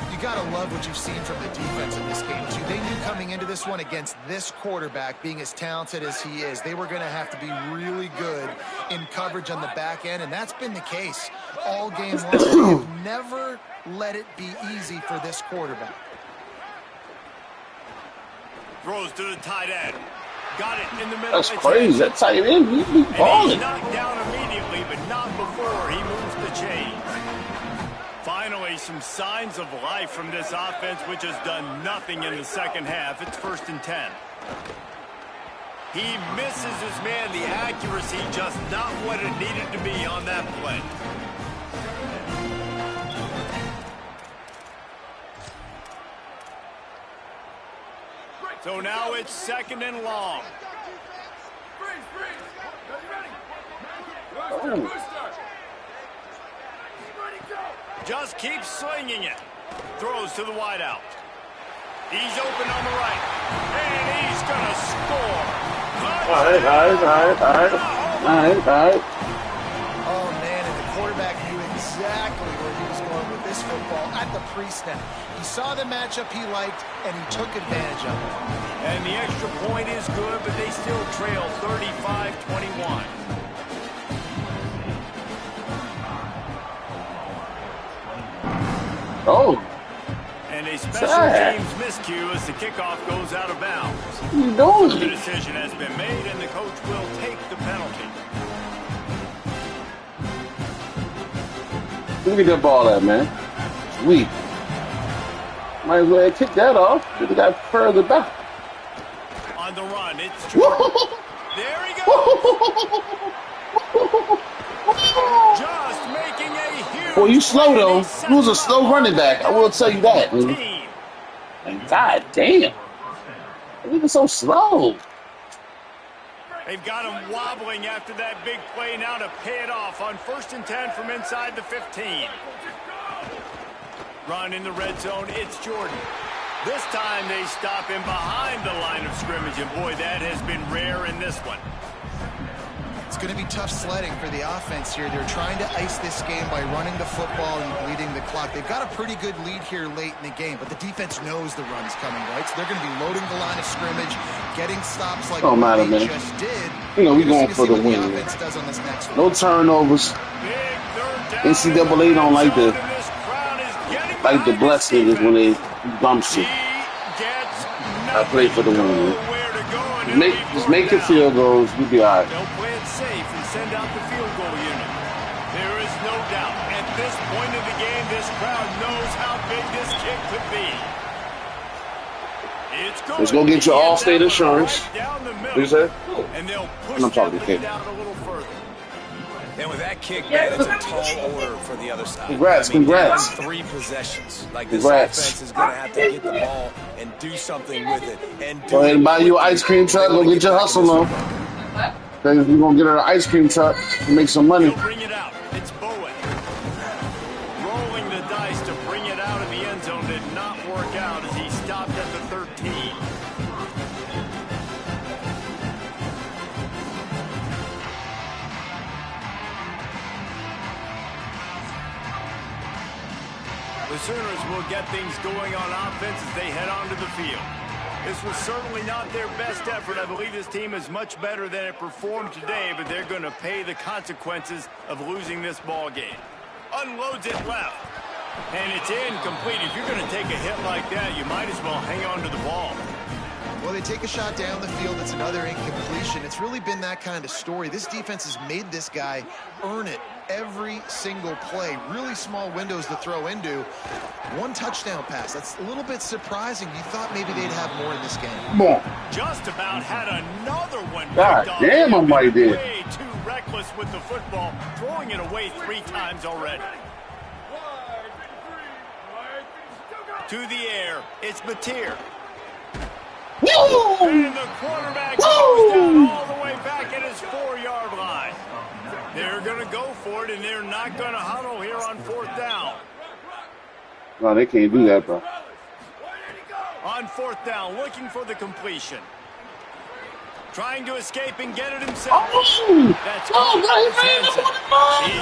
S5: You got to love what you've seen from the defense in this game, too. They knew coming into this one against this quarterback, being as talented as he is, they were going to have to be really good in coverage on the back end, and that's been the case all game long. They have never let it be easy for this quarterback.
S2: Throws to the tight end. Got it in the middle.
S1: That's crazy. That tight end, he's balling.
S2: He's knocked down immediately, but not before he moves the chains. Finally, some signs of life from this offense, which has done nothing in the 2nd half. It's 1st and 10. He misses his man. The accuracy just not what it needed to be on that play. So now it's 2nd and long. Just keep swinging it. Throws to the wideout. He's open on the right. And he's going to score.
S1: All right.
S5: Oh, man, and the quarterback knew exactly where he was going with this football at the pre-snap. He saw the matchup he liked, and he took advantage of it.
S2: And the extra point is good, but they still trail 35-21.
S1: Oh.
S2: And a special teams miscue as the kickoff goes out of bounds.
S1: What are you doing?
S2: The decision has been made, and the coach will take the penalty.
S1: Look at that ball at, man. Sweet. Might as well kick that off. Should have got further back.
S2: On the run, it's Jordan. There he goes. Just making a huge.
S1: Boy, you slow though. You was a slow running back. I will tell you that. And God damn. Nigga so slow.
S2: They've got him wobbling after that big play. Now to pay it off on 1st and 10 from inside the 15. Run in the red zone. It's Jordan. This time they stop him behind the line of scrimmage. And boy, that has been rare in this one.
S5: It's going to be tough sledding for the offense here. They're trying to ice this game by running the football and bleeding the clock. They've got a pretty good lead here late in the game, but the defense knows the run's coming, right? So they're going to be loading the line of scrimmage, getting stops like they just did.
S1: You know, we're going for the win. No turnovers. NCAA don't like the blessed niggas when they bump shit. I play for the win. Just make your field goals. We'll be all right.
S2: They'll play it safe and send out the field goal unit. There is no doubt. At this point of the game, this crowd knows how big this kick could be.
S1: Let's go get your Allstate insurance. What you say?
S2: And they'll push that down a little further.
S4: And with that kick, man, it's a tall order for the other side.
S1: Congrats.
S4: 3 possessions. Like, this offense is going to have to get the ball and do something with it. And
S1: go ahead and buy you an ice cream truck. Go get your hustle on. Then we're going to get her an ice cream truck and make some money.
S2: He'll bring it out. It's Bowen. Rolling the dice to bring it out of the end zone did not work out as he stopped at the 13. The Sooners will get things going on offense as they head onto the field. This was certainly not their best effort. I believe this team is much better than it performed today, but they're going to pay the consequences of losing this ball game. Unloads it left. And it's incomplete. If you're going to take a hit like that, you might as well hang on to the ball.
S5: Well, they take a shot down the field. It's another incompletion. It's really been that kind of story. This defense has made this guy earn it every single play. Really small windows to throw into. 1 touchdown pass. That's a little bit surprising. You thought maybe they'd have more in this game.
S1: Come on.
S2: Just about had another one.
S1: God damn, I'm right there.
S2: Way too reckless with the football, throwing it away 3 times already. To the air, it's Mateer. And the quarterback goes down all the way back at his 4-yard line. They're going to go for it, and they're not going to huddle here on 4th down.
S1: No, they can't do that, bro.
S2: On 4th down, looking for the completion. Trying to escape and get it himself. That's He's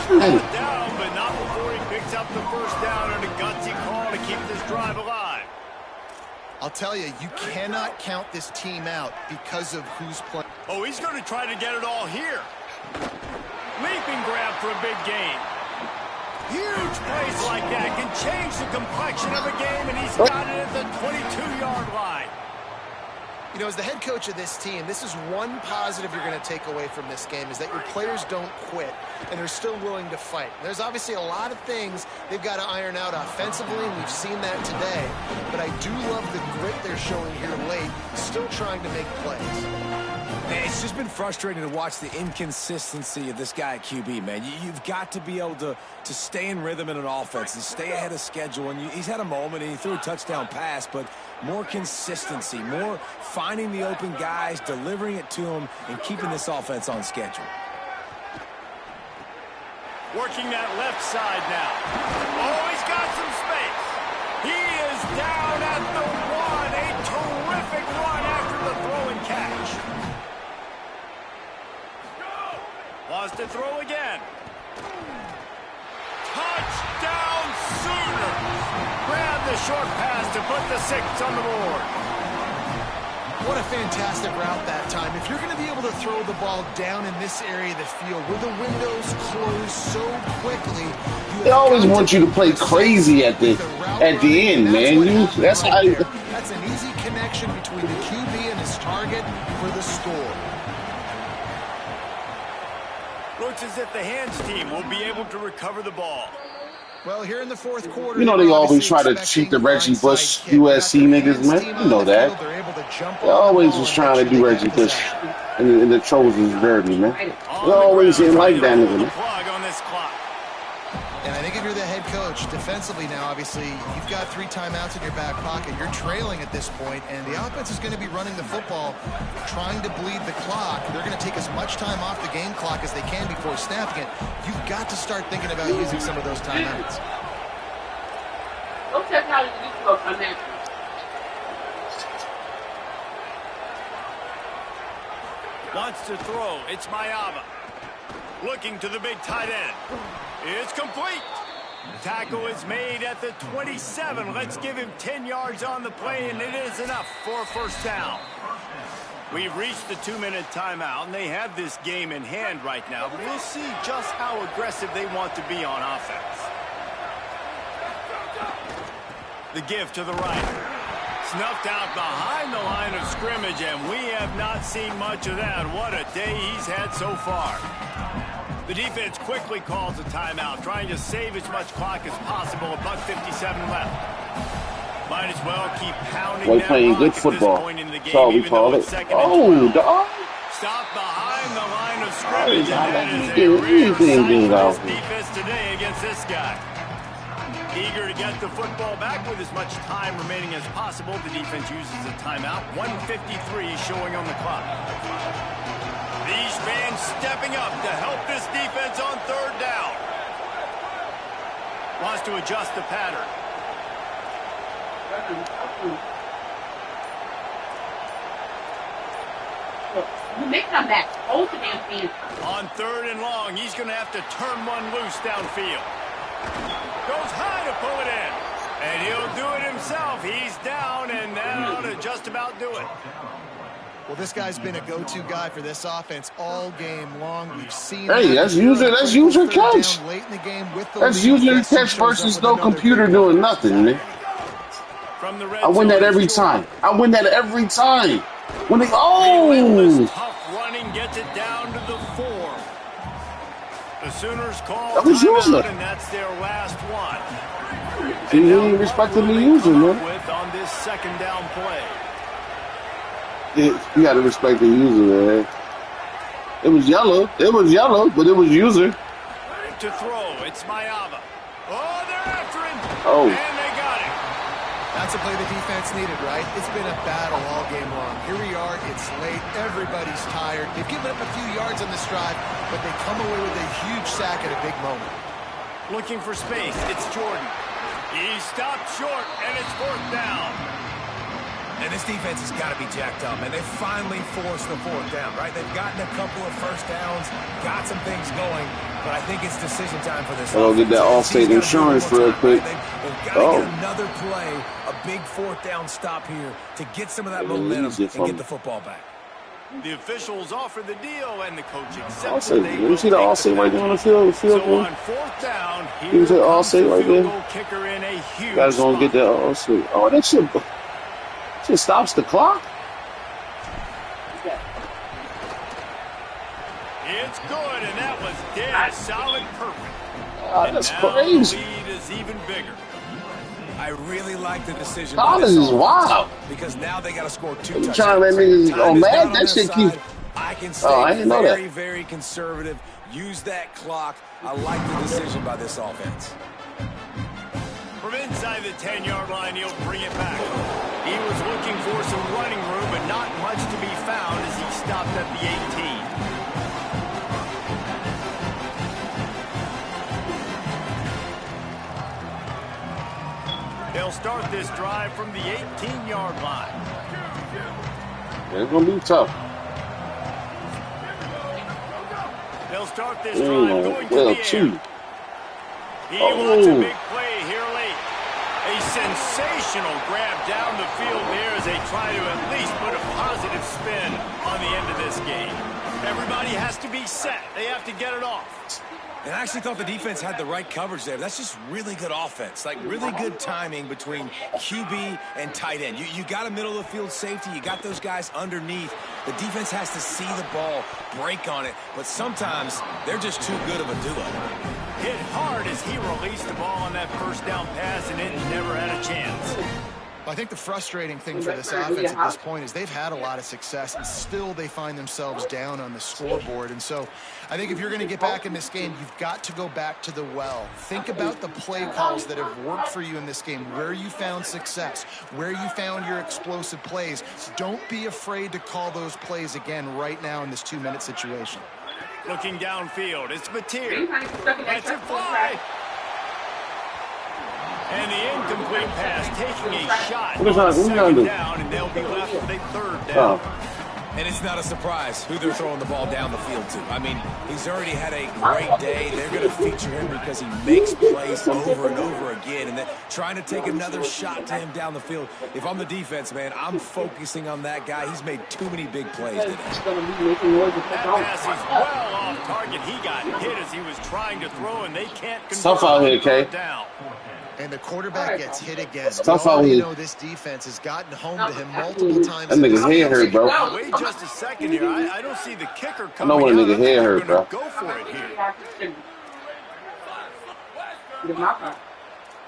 S2: brought down, but not before he picks up the 1st down and a gutsy call to keep this drive alive.
S5: I'll tell you, you cannot count this team out because of who's playing.
S2: Oh, he's going to try to get it all here. Leaping grab for a big gain. Huge plays like that can change the complexion of a game, and he's got it at the 22-yard line.
S5: You know, as the head coach of this team, this is one positive you're going to take away from this game, is that your players don't quit, and they're still willing to fight. There's obviously a lot of things they've got to iron out offensively, and we've seen that today. But I do love the grit they're showing here late, still trying to make plays.
S4: Man, it's just been frustrating to watch the inconsistency of this guy at QB, man. You've got to be able to stay in rhythm in an offense and stay ahead of schedule. And he's had a moment, and he threw a touchdown pass, but more consistency, more finding the open guys, delivering it to them, and keeping this offense on schedule.
S2: Working that left side now. Oh, he's got some space. down at the 1. A terrific run after the throw and catch. Wants to throw again. Touchdown Sooners. Grab the short pass to put the 6 on the board.
S5: What a fantastic route that time. If you're going to be able to throw the ball down in this area of the field where the windows close so quickly,
S1: they always want you to play crazy at the end, man. That's how you,
S5: that's an easy connection between the QB and his target for the score.
S2: Looks as if the hands team will be able to recover the ball.
S5: Well, here in the fourth quarter,
S1: you know they always try to cheat the Reggie Bush USC niggas, man. You know that. They always was trying to do Reggie Bush in the Trojans dirty, man. They always didn't like that nigga, man.
S5: And I think if you're the head coach, defensively now, obviously, you've got 3 timeouts in your back pocket. You're trailing at this point, and the offense is going to be running the football, trying to bleed the clock. They're going to take as much time off the game clock as they can before snapping it. You've got to start thinking about using some of those timeouts.
S6: Don't tell how you do on that.
S2: Wants to throw. It's Mayava. Looking to the big tight end. It's complete. The tackle is made at the 27. Let's give him 10 yards on the play, and it is enough for a first down. We've reached the 2-minute timeout, and they have this game in hand right now. But we'll see just how aggressive they want to be on offense. The give to the right. Snuffed out behind the line of scrimmage, and we have not seen much of that. What a day he's had so far. The defense quickly calls a timeout, trying to save as much clock as possible. $1:57 left. Might as well keep pounding.
S1: We're playing good football. That's all we call it. Oh, dog.
S2: Stop behind the line of scrimmage, and that is a
S1: anything
S2: rare sight for this defense today against this guy. Eager to get the football back with as much time remaining as possible. The defense uses a timeout. 1:53 showing on the clock. These fans stepping up to help this defense on 3rd down. Wants to adjust the pattern.
S6: You may come back. Hold the damn fans.
S2: On 3rd and long, he's going to have to turn one loose downfield. Goes high to pull it in. And he'll do it himself. He's down, and that ought to just about do it.
S5: Well, this guy's been a go-to guy for this offense all game long. We've seen.
S1: Hey, that's user catch. That's user catch versus no computer doing nothing, man. I win that every time. When they
S2: tough running gets it down to the 4. The Sooners call
S1: that was user,
S2: and that's their last one.
S1: He really respected the user, man.
S2: With on this 2nd down play.
S1: You gotta respect the user, man. It was yellow, but it was user.
S2: To throw, it's Mayava. Oh, they're after him.
S1: Oh.
S2: And they got it.
S5: That's a play the defense needed, right? It's been a battle all game long. Here we are, it's late, everybody's tired. They've given up a few yards on this drive, but they come away with a huge sack at a big moment.
S2: Looking for space, it's Jordan. He stopped short, and it's 4th down.
S4: And this defense has got to be jacked up, and they finally forced the 4th down, right? They've gotten a couple of first downs, got some things going, but I think it's decision time for this.
S1: I'll get that Allstate insurance real quick.
S4: They've got to get another play, a big 4th down stop here to get some of that momentum and get the football back.
S2: The officials offer the deal, and the coach accepts it.
S1: You see the Allstate right there on the field?
S2: So on 4th down,
S1: you see Allstate right there?
S2: Kicker in a huge
S1: you guys gonna get that Allstate. Oh, that shit stops the clock.
S2: It's good, and that was dead solid perfect.
S1: That's crazy.
S2: The lead is even bigger.
S4: I really like the decision.
S1: College is wild.
S4: Because now they got to score 2 touchdowns.
S1: Trying to let niggas go mad. That shit keep.
S4: I can stay
S1: I didn't know that.
S4: very, very conservative. Use that clock. I like the decision by this offense.
S2: From inside the 10-yard line, he'll bring it back. He was looking for some running room, but not much to be found as he stopped at the 18. They'll start this drive from the 18-yard line.
S1: Yeah, it's going to be tough.
S2: They'll start this drive going to the air.
S1: Too.
S2: He wants a big play here late. A sensational grab down the field there as they try to at least put a positive spin on the end of this game. Everybody has to be set. They have to get it off.
S4: And I actually thought the defense had the right coverage there. That's just really good offense. Like, really good timing between QB and tight end. You got a middle-of-the-field safety. You got those guys underneath. The defense has to see the ball, break on it. But sometimes they're just too good of a duo.
S2: Hit hard as he released the ball on that first down pass, and it never had a chance.
S5: I think the frustrating thing for this offense at this point is they've had a lot of success, and still they find themselves down on the scoreboard. And so I think if you're going to get back in this game, you've got to go back to the well. Think about the play calls that have worked for you in this game, where you found success, where you found your explosive plays. Don't be afraid to call those plays again right now in this 2-minute situation.
S2: Looking downfield, it's Mateer. That's a fly. And the incomplete pass taking a shot on second down, and they'll be left with a third down.
S4: And it's not a surprise who they're throwing the ball down the field to. I mean, he's already had a great day. They're going to feature him because he makes plays over and over again. And then trying to take another shot to him down the field. If I'm the defense, man, I'm focusing on that guy. He's made too many big plays today.
S2: That pass is well off target. He got hit as he was trying to throw, and they can't control
S1: Tough out here, Kay.
S2: down.
S5: And the quarterback gets hit again.
S1: Tough out here.
S5: You know this defense has gotten home to him multiple times.
S1: That nigga's head hurt, bro.
S2: Wait just a second here. I don't see the kicker coming.
S1: I know when a nigga head hurt, bro.
S2: Go for it here.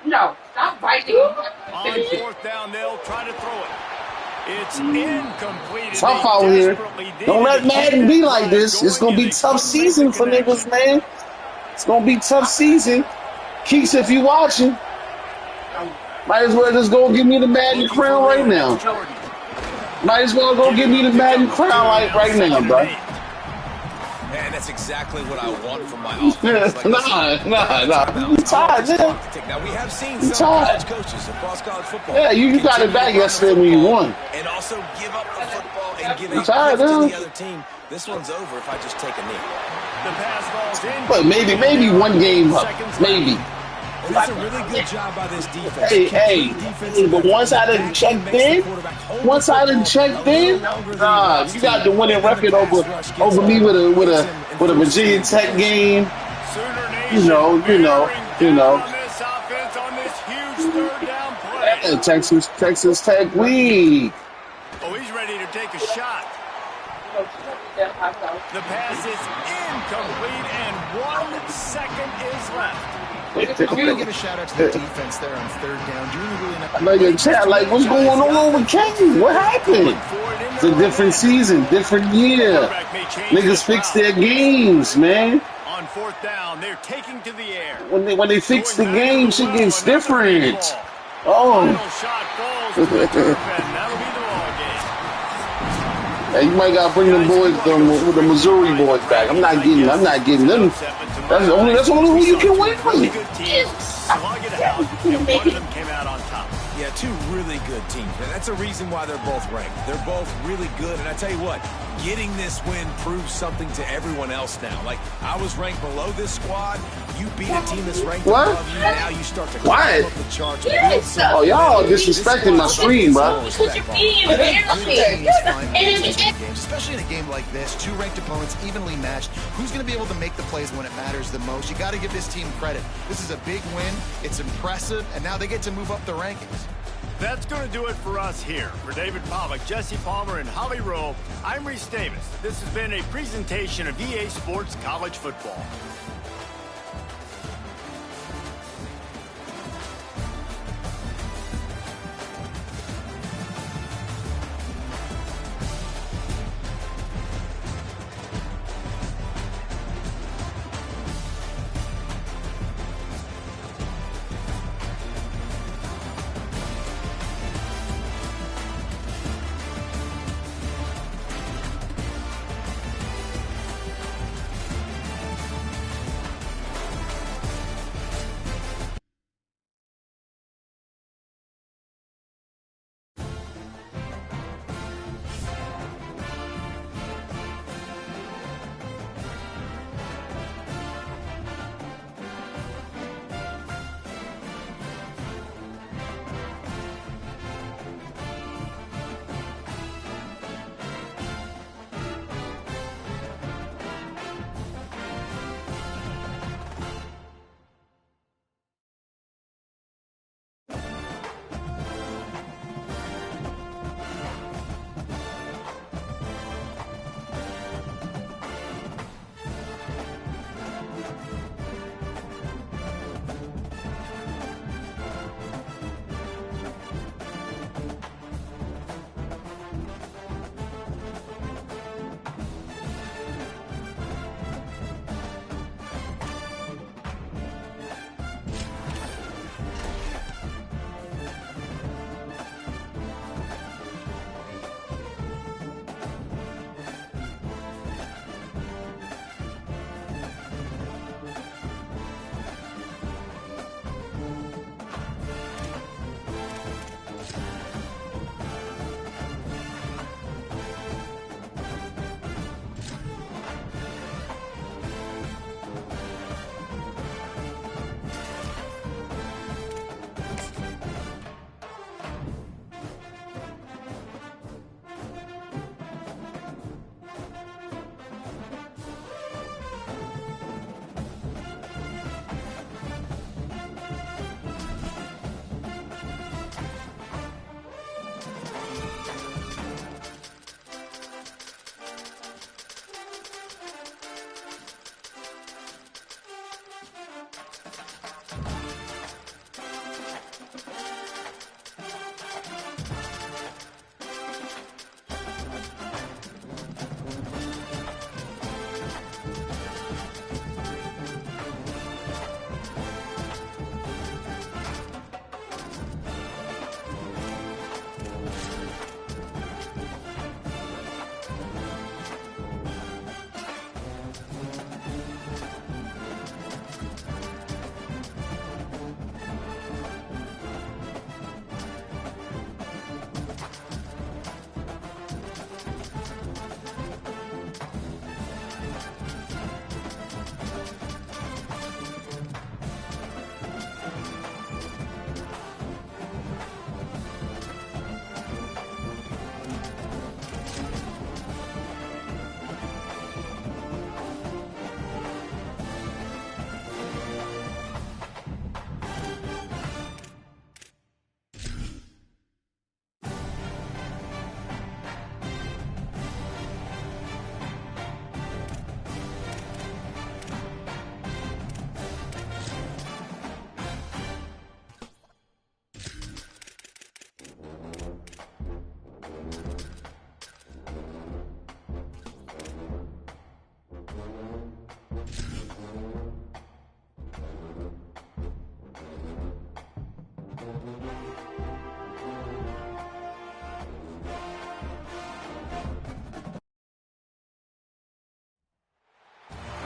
S6: No, stop biting.
S2: On fourth down, they'll try to throw it. It's incomplete.
S1: Tough out here. Don't let Madden be like this. It's going to be tough season for niggas, man. It's going to be tough season. Keeks, if you watching, might as well just go give me the Madden crown right now. Might as well go give me the Madden crown right now, bro.
S4: Man, that's exactly what I want from my offense. Like,
S1: nah. You tired, man.
S4: Now, we have seen some college coaches across college football.
S1: Yeah, you got it back yesterday when you won.
S4: And also give up the football and give it to the other team. This one's over if I just take a knee.
S2: The pass ball's in.
S1: But maybe one game up. Maybe.
S4: And that's a really good job by this defense.
S1: Hey, but once I done checked in, you got the winning record over me with a Virginia Tech game. You know. Yeah, Texas Tech week.
S2: Oh, he's ready to take a shot. The pass is incomplete, and 1 second is left.
S5: I'm going to give a shout out to the defense there on third down. Doing really nice.
S1: Like a chat, like what's going on with Kenny? What happened? It's a different season, different year. Niggas fix their games, man.
S2: On fourth down, they're taking to the air.
S1: When they fix the game, shit gets different. Oh.
S2: Shot falls to the turf, and that'll be the ball game.
S1: Hey, you might gotta bring them boys, the Missouri boys back. I'm not getting them. That's only who you can win with.
S2: Slug it out, and one of them came out on top.
S4: Yeah, two really good teams. And that's a reason why they're both ranked. They're both really good. And I tell you what, getting this win proves something to everyone else now. Like, I was ranked below this squad. You beat a team that's ranked above you. Now you start to climb up the charts.
S6: Yes.
S1: Oh, y'all disrespecting my stream, bro.
S6: Because you're being embarrassing.
S5: Especially in a game like this, two ranked opponents evenly matched. Who's going to be able to make the plays when it matters the most? You got to give this team credit. This is a big win. It's impressive, and now they get to move up the rankings.
S2: That's going to do it for us here. For David Pollack, Jesse Palmer, and Holly Rowe, I'm Reese Davis. This has been a presentation of EA Sports College Football.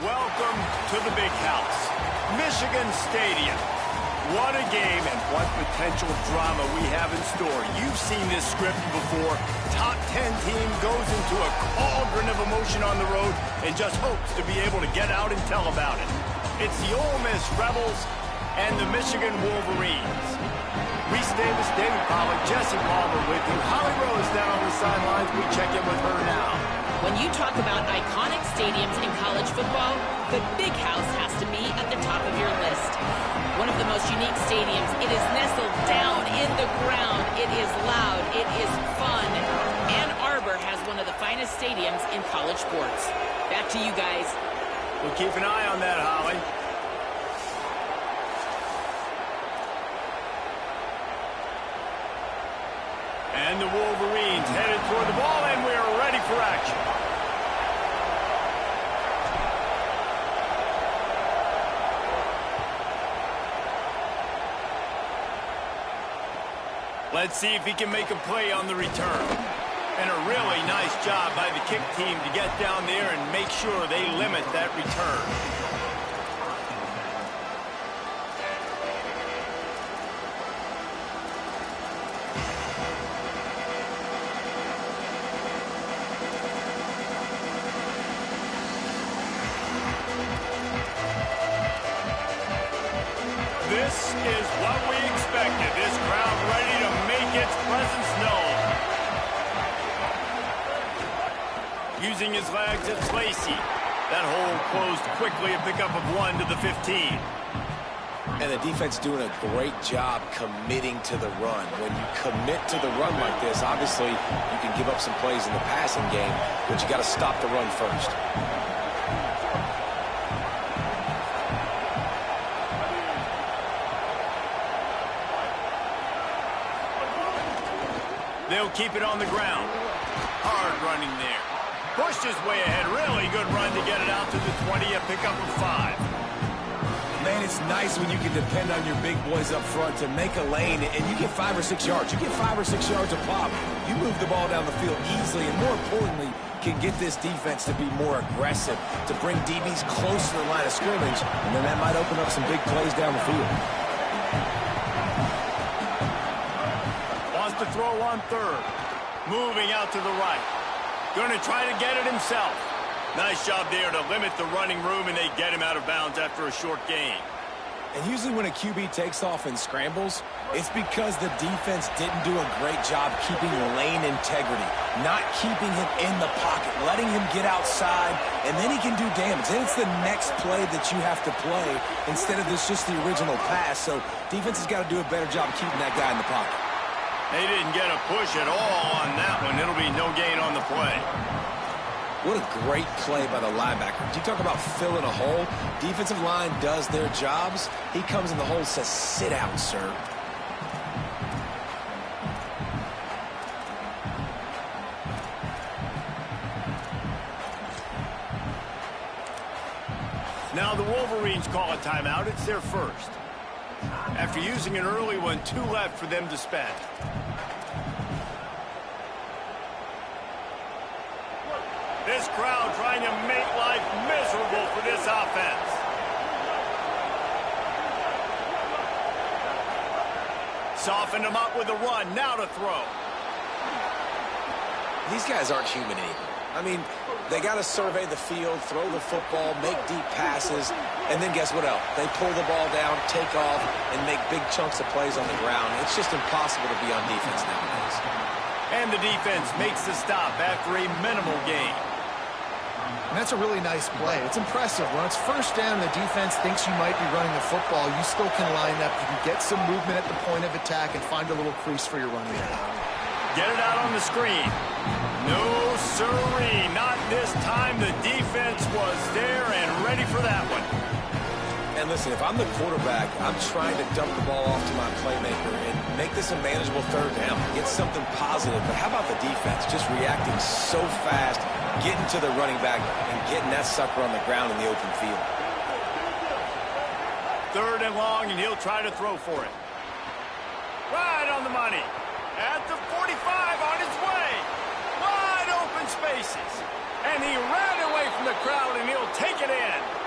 S2: Welcome to the big house, Michigan Stadium. What a game and what potential drama we have in store. You've seen this script before. Top 10 team goes into a cauldron of emotion on the road and just hopes to be able to get out and tell about it. It's the Ole Miss Rebels and the Michigan Wolverines. We stay with David Pollack, Jesse Palmer with you. Holly Rose down on the sidelines. We check in with her now.
S3: When you talk about iconic stadiums in college football, the Big House has to be at the top of your list. One of the most unique stadiums. It is nestled down in the ground. It is loud. It is fun. Ann Arbor has one of the finest stadiums in college sports. Back to you guys.
S2: We'll keep an eye on that, Holly. And the Wolverines headed toward the ball, and we're ready for action. Let's see if he can make a play on the return. And a really nice job by the kick team to get down there and make sure they limit that return. This is what we expected. This crowd ready to make its presence known. Using his legs, it's Lacey. That hole closed quickly, a pickup of 1 to the 15.
S4: And the defense doing a great job committing to the run. When you commit to the run like this, obviously you can give up some plays in the passing game, but you got to stop the run first.
S2: They'll keep it on the ground. Hard running there. Pushed his way ahead. Really good run to get it out to the 20, a pickup of 5.
S4: Man, it's nice when you can depend on your big boys up front to make a lane, and you get 5 or 6 yards. You get 5 or 6 yards a pop. You move the ball down the field easily, and more importantly, can get this defense to be more aggressive, to bring DBs close to the line of scrimmage, and then that might open up some big plays down the field.
S2: To throw on third. Moving out to the right. Going to try to get it himself. Nice job there to limit the running room, and they get him out of bounds after a short gain.
S4: And usually when a QB takes off and scrambles, it's because the defense didn't do a great job keeping lane integrity, not keeping him in the pocket, letting him get outside, and then he can do damage. Then it's the next play that you have to play instead of just the original pass. So defense has got to do a better job keeping that guy in the pocket.
S2: They didn't get a push at all on that one. It'll be no gain on the play.
S4: What a great play by the linebacker. You talk about filling a hole. Defensive line does their jobs. He comes in the hole and says, sit out, sir.
S2: Now the Wolverines call a timeout. It's their first. After using an early one, 2 left for them to spend. This crowd trying to make life miserable for this offense. Softened them up with a run. Now to throw.
S4: These guys aren't human anymore. I mean, they got to survey the field, throw the football, make deep passes, and then guess what else? They pull the ball down, take off, and make big chunks of plays on the ground. It's just impossible to be on defense nowadays.
S2: And the defense makes the stop after a minimal gain.
S5: And that's a really nice play. It's impressive. When it's first down, the defense thinks you might be running the football. You still can line up. You can get some movement at the point of attack and find a little crease for your running back.
S2: Get it out on the screen. No siree, not this time. The defense was there and ready for that one.
S4: And listen, if I'm the quarterback, I'm trying to dump the ball off to my playmaker and make this a manageable third down. Get something positive. But how about the defense? Just reacting so fast, getting to the running back and getting that sucker on the ground in the open field.
S2: 3rd and long, and he'll try to throw for it. Right on the money. At the 45, on his way. Wide open spaces. And he ran away from the crowd, and he'll take it in.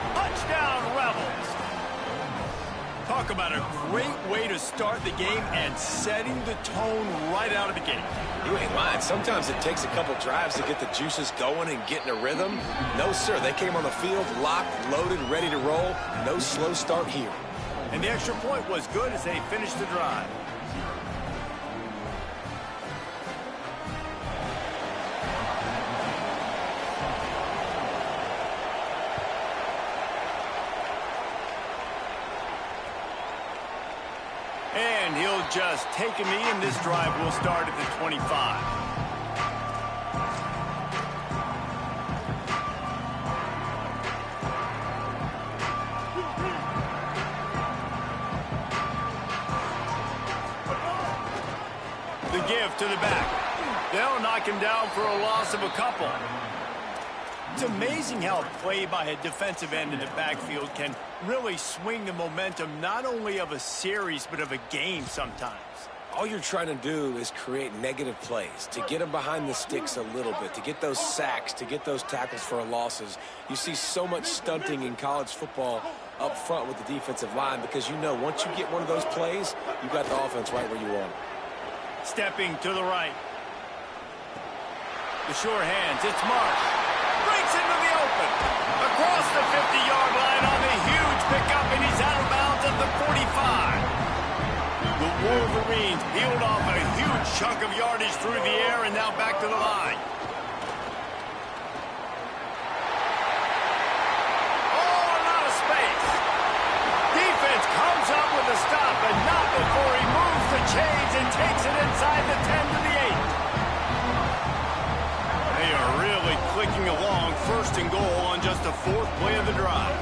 S2: Talk about a great way to start the game and setting the tone right out of the gate.
S4: You ain't lying. Sometimes it takes a couple drives to get the juices going and get in a rhythm. No, sir. They came on the field locked, loaded, ready to roll. No slow start here.
S2: And the extra point was good as they finished the drive. And he'll just take a knee, and this drive will start at the 25. The give to the back. They'll knock him down for a loss of a couple. It's amazing how a play by a defensive end in the backfield can really swing the momentum not only of a series but of a game sometimes.
S4: All you're trying to do is create negative plays, to get them behind the sticks a little bit, to get those sacks, to get those tackles for losses. You see so much stunting in college football up front with the defensive line because you know once you get one of those plays, you got the offense right where you want it.
S2: Stepping to the right. The sure hands, it's Marsh. Breaks into the open. Across the 50-yard line on the huge pickup, and he's out of bounds at the 45. The Wolverines peeled off a huge chunk of yardage through the air and now back to the line. Oh, a lot of space. Defense comes up with a stop, but not before he moves the chains and takes it inside the 10 to the 8. They are really clicking along, first and goal on just the 4th play of the drive.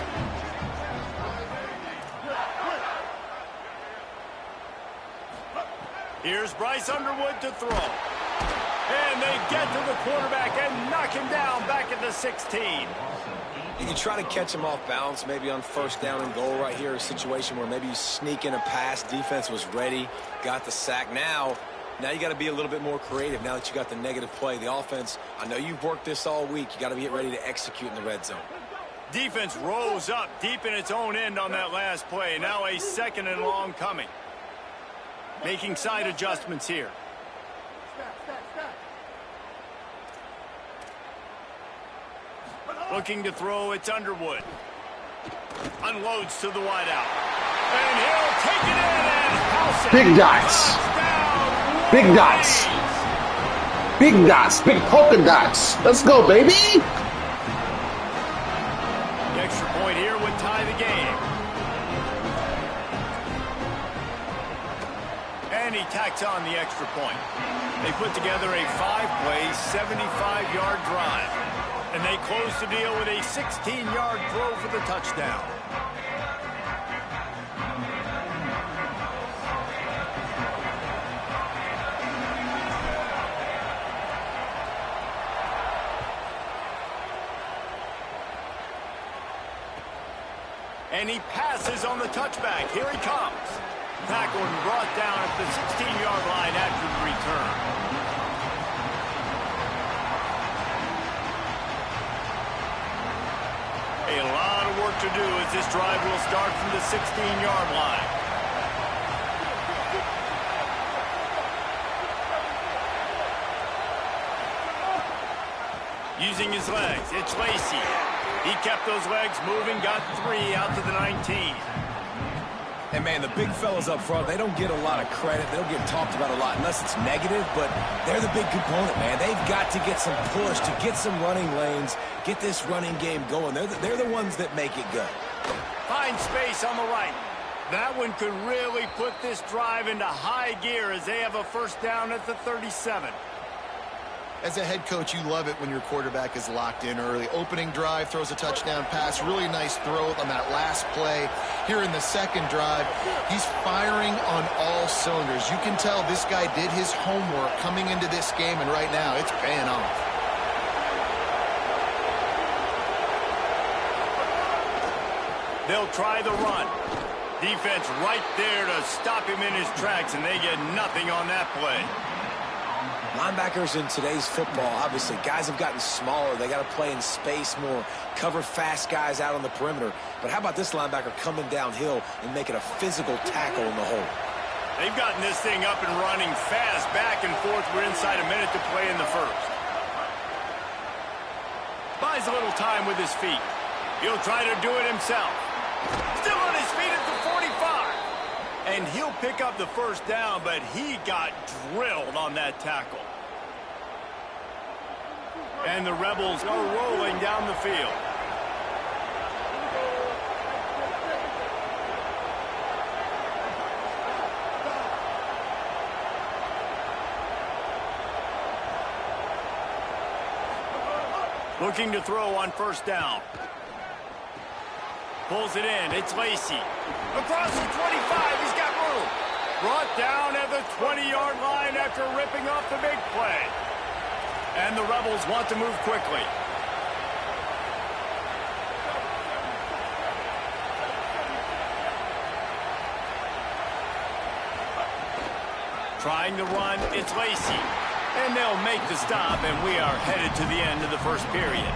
S2: Here's Bryce Underwood to throw. And they get to the quarterback and knock him down back at the 16.
S4: You try to catch him off balance, maybe on first down and goal right here, a situation where maybe you sneak in a pass, defense was ready, got the sack. Now you got to be a little bit more creative now that you got the negative play. The offense, I know you've worked this all week. You got to get ready to execute in the red zone.
S2: Defense rose up deep in its own end on that last play. Now a 2nd and long coming. Making side adjustments here. Looking to throw, it's Underwood. Unloads to the wideout. And he'll take it in and house it.
S1: Big dots. Big dots. Big dots. Big polka dots. Let's go, baby.
S2: The extra point here would tie the game. And he tacks on the extra point. They put together a 5-play, 75-yard drive. And they close the deal with a 16-yard throw for the touchdown. And he passes on the touchback. Here he comes. Tackled and brought down at the 16-yard line after the return. A lot of work to do as this drive will start from the 16-yard line. Using his legs, it's Lacy. He kept those legs moving, got 3 out to the 19.
S4: And, man, the big fellas up front, they don't get a lot of credit. They don't get talked about a lot unless it's negative, but they're the big component, man. They've got to get some push, to get some running lanes, get this running game going. They're the ones that make it go.
S2: Find space on the right. That one could really put this drive into high gear as they have a first down at the 37.
S5: As a head coach, you love it when your quarterback is locked in early. Opening drive, throws a touchdown pass. Really nice throw on that last play. Here in the second drive, he's firing on all cylinders. You can tell this guy did his homework coming into this game, and right now it's paying off.
S2: They'll try the run. Defense right there to stop him in his tracks, and they get nothing on that play.
S4: Linebackers in today's football, obviously, guys have gotten smaller. They got to play in space more, cover fast guys out on the perimeter. But how about this linebacker coming downhill and making a physical tackle in the hole?
S2: They've gotten this thing up and running fast, back and forth. We're inside a minute to play in the first. Buys a little time with his feet. He'll try to do it himself. Still on his feet at the 45. And he'll pick up the first down, but he got drilled on that tackle. And the Rebels are rolling down the field. Looking to throw on first down. Pulls it in. It's Lacy. Across the 25. He's got room. Brought down at the 20-yard line after ripping off the big play. And the Rebels want to move quickly. Trying to run. It's Lacy. And they'll make the stop, and we are headed to the end of the first period.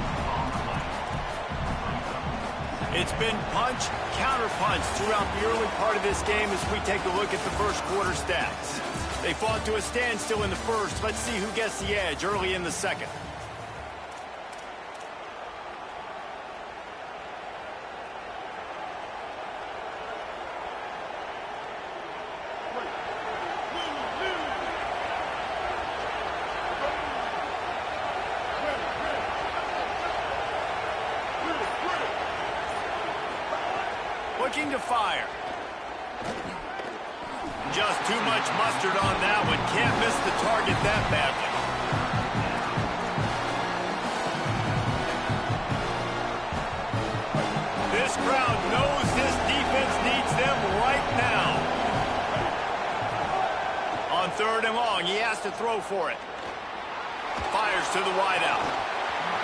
S2: It's been punch, counter-punch throughout the early part of this game as we take a look at the first quarter stats. They fought to a standstill in the first. Let's see who gets the edge early in the second. Looking to fire. Just too much mustard on that one. Can't miss the target that badly. This crowd knows this defense needs them right now. On third and long, he has to throw for it. Fires to the wideout.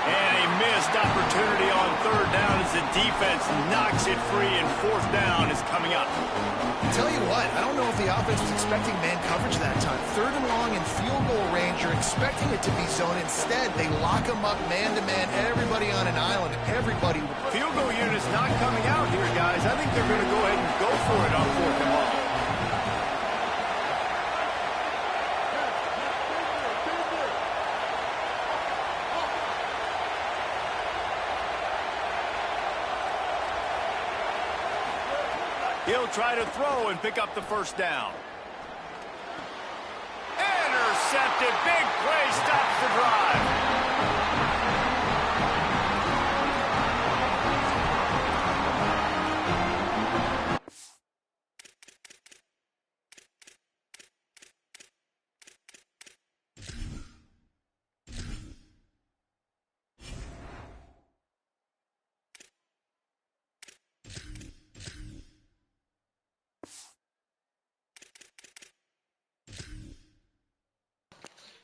S2: And a missed opportunity on third down as the defense knocks it free, and fourth down is coming up.
S5: Tell you what, I don't know if the offense was expecting man coverage that time. Third and long in field goal range, you're expecting it to be zone. Instead, they lock them up man-to-man, everybody on an island, everybody.
S2: Field goal unit's not coming out here, guys. I think they're going to go ahead and go for it on fourth and long. He'll try to throw and pick up the first down. Intercepted. Big play stops the drive.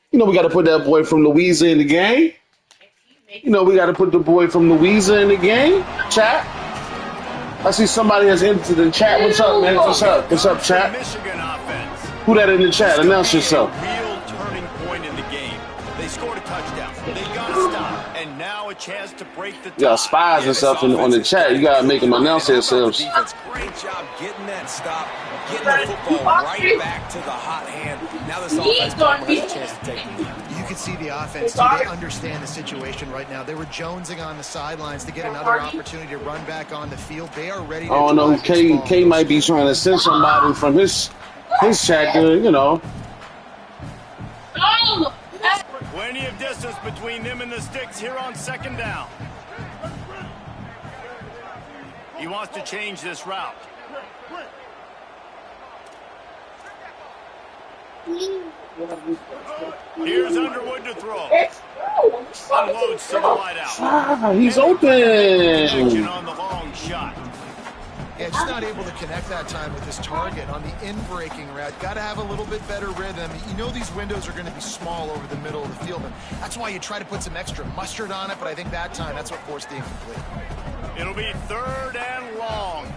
S1: You know, we got to put that boy from Louisa in the game. You know, we got to put the boy from Louisa in the game. Chat. I see somebody has entered the chat. What's up, man? What's up? What's up, chat?
S2: Michigan offense.
S1: Who that in the chat? Announce yourself.
S2: Real turning point in the game. They scored a touchdown. They got to stop. And now a chance to break the tie.
S1: You got spies and stuff on the chat. You got to make them announce themselves.
S4: Great job getting that stop, getting the football right back to the hot hand. Now this offense has a chance to take the lead.
S5: You can see the offense, too. They understand the situation right now. They were jonesing on the sidelines to get another opportunity to run back on the field. They are ready to
S1: I don't know. K might be trying to send somebody from his chat to, you know.
S2: Plenty of distance between them and the sticks here on second down. He wants to change this route. Here's Underwood to throw. Unloads to the wideout.
S1: Ah, he's open.
S2: On the long shot.
S5: Yeah, just not able to connect that time with his target on the in-breaking route. Got to have a little bit better rhythm. You know these windows are going to be small over the middle of the field, and that's why you try to put some extra mustard on it, but I think that time that's what forced the incomplete.
S2: It'll be third and long.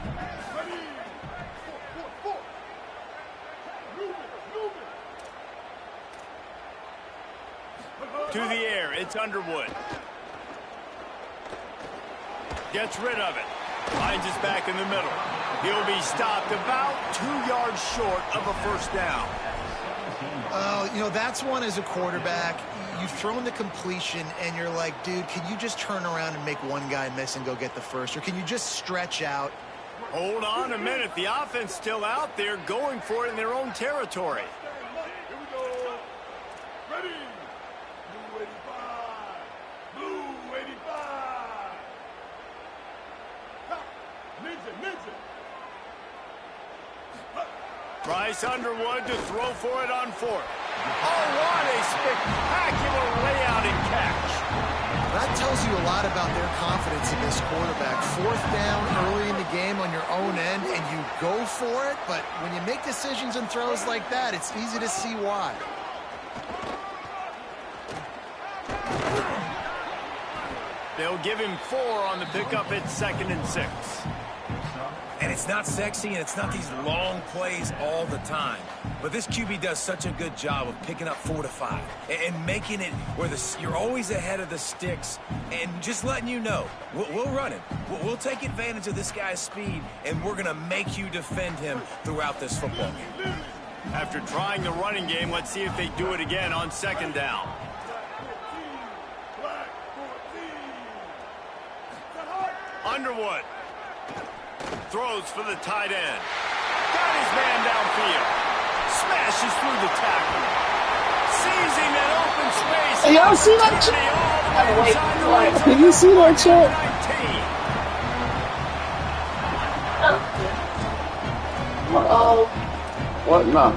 S2: To the air, it's Underwood. Gets rid of it. Finds us back in the middle. He'll be stopped about 2 yards short of a first down.
S5: You know, that's one as a quarterback. You've thrown the completion, and you're like, dude, can you just turn around and make one guy miss and go get the first? Or can you just stretch out?
S2: Hold on a minute. The offense still out there going for it in their own territory.
S7: Here we go. Ready. Blue 85. Blue 85. Ninja.
S2: Bryce Underwood to throw for it on fourth. Oh, what a spectacular layout and catch.
S5: That tells you a lot about their confidence in this quarterback. Fourth down early in the game on your own end, and you go for it. But when you make decisions and throws like that, it's easy to see why.
S2: They'll give him 4 on the pickup at 2nd and 6.
S4: And it's not sexy, and it's not these long plays all the time. But this QB does such a good job of picking up 4 to 5 and making it where you're always ahead of the sticks and just letting you know, we'll run him. We'll take advantage of this guy's speed, and we're going to make you defend him throughout this football game.
S2: After trying the running game, let's see if they do it again on 2nd down. Underwood throws for the tight end. Got his man downfield. Smashes through the tackle. Seizing that open space.
S1: Hey, y'all see that? Did you see that shit? What? No.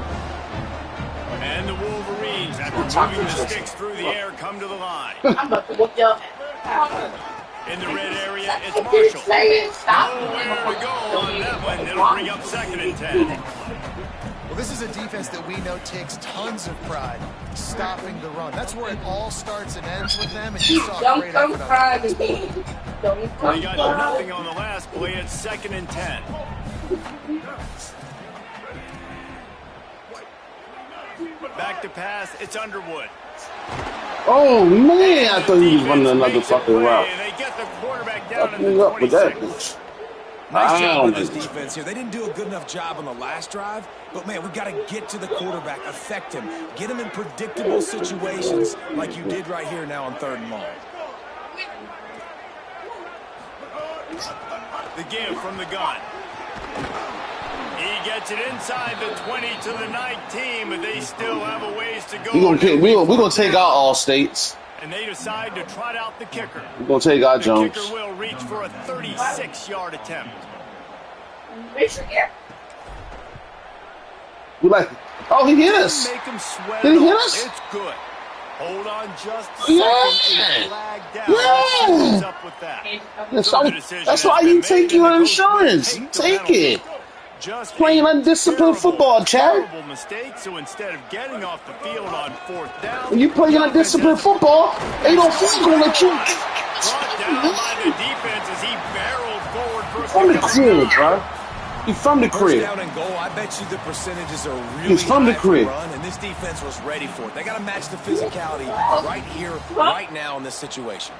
S2: And the Wolverines, after moving the sticks through the air, come to the line.
S6: I'm about to whoop your
S2: In the red area, it's Marshall. Nowhere to go on that one. It'll bring up 2nd and 10.
S5: Well, this is a defense that we know takes tons of pride stopping the run. That's where it all starts and ends with them. And you saw
S6: Don't
S5: great
S6: come
S5: effort on
S6: crying to me. Don't
S2: They
S6: come
S2: got
S6: crying.
S2: nothing on the last play. It's 2nd and 10. Back to pass. It's Underwood.
S1: Oh man, I thought he was running another fucking route.
S2: They get the quarterback down
S1: Fuck
S2: in
S1: me
S2: the
S1: up with that
S2: 26.
S1: bitch.
S4: Nice job with this
S1: Wow.
S4: defense here. They didn't do a good enough job on the last drive, but, man, we got to get to the quarterback, affect him, get him in predictable situations like you did right here now on 3rd and long.
S2: The give from the gun. He gets it inside the 20 to the 19, but they still have a ways to go.
S1: We're gonna take out all states.
S2: And they decide to trot out the kicker.
S1: We're gonna take out
S2: The
S1: Jones.
S2: kicker will reach for a 36-yard attempt.
S6: Michigan.
S1: We like, oh, he hit us.
S2: Make him sweat.
S1: Did he hit
S2: it off.
S1: us?
S2: It's good. Hold on just a second.
S1: Yeah.
S2: A flag down.
S1: Yeah.
S2: Let's see what's up with that.
S1: That's why you take your insurance. Take it.
S2: Just
S1: Playing
S2: a
S1: undisciplined
S2: terrible,
S1: football, Chad.
S2: terrible mistake. So instead of getting off the field on 4th down,
S1: When you playing undisciplined football, ain't no fool gonna let you.
S2: brought down by the defense as he barreled forward for a
S1: From the
S2: pickup.
S1: crib, bro. He's from the
S4: First
S1: crib.
S4: down and goal, I bet you the percentages are really
S1: He's from the
S4: high for
S1: crib.
S4: run, and this defense was ready for it. They got to match the physicality right here, right now in this situation.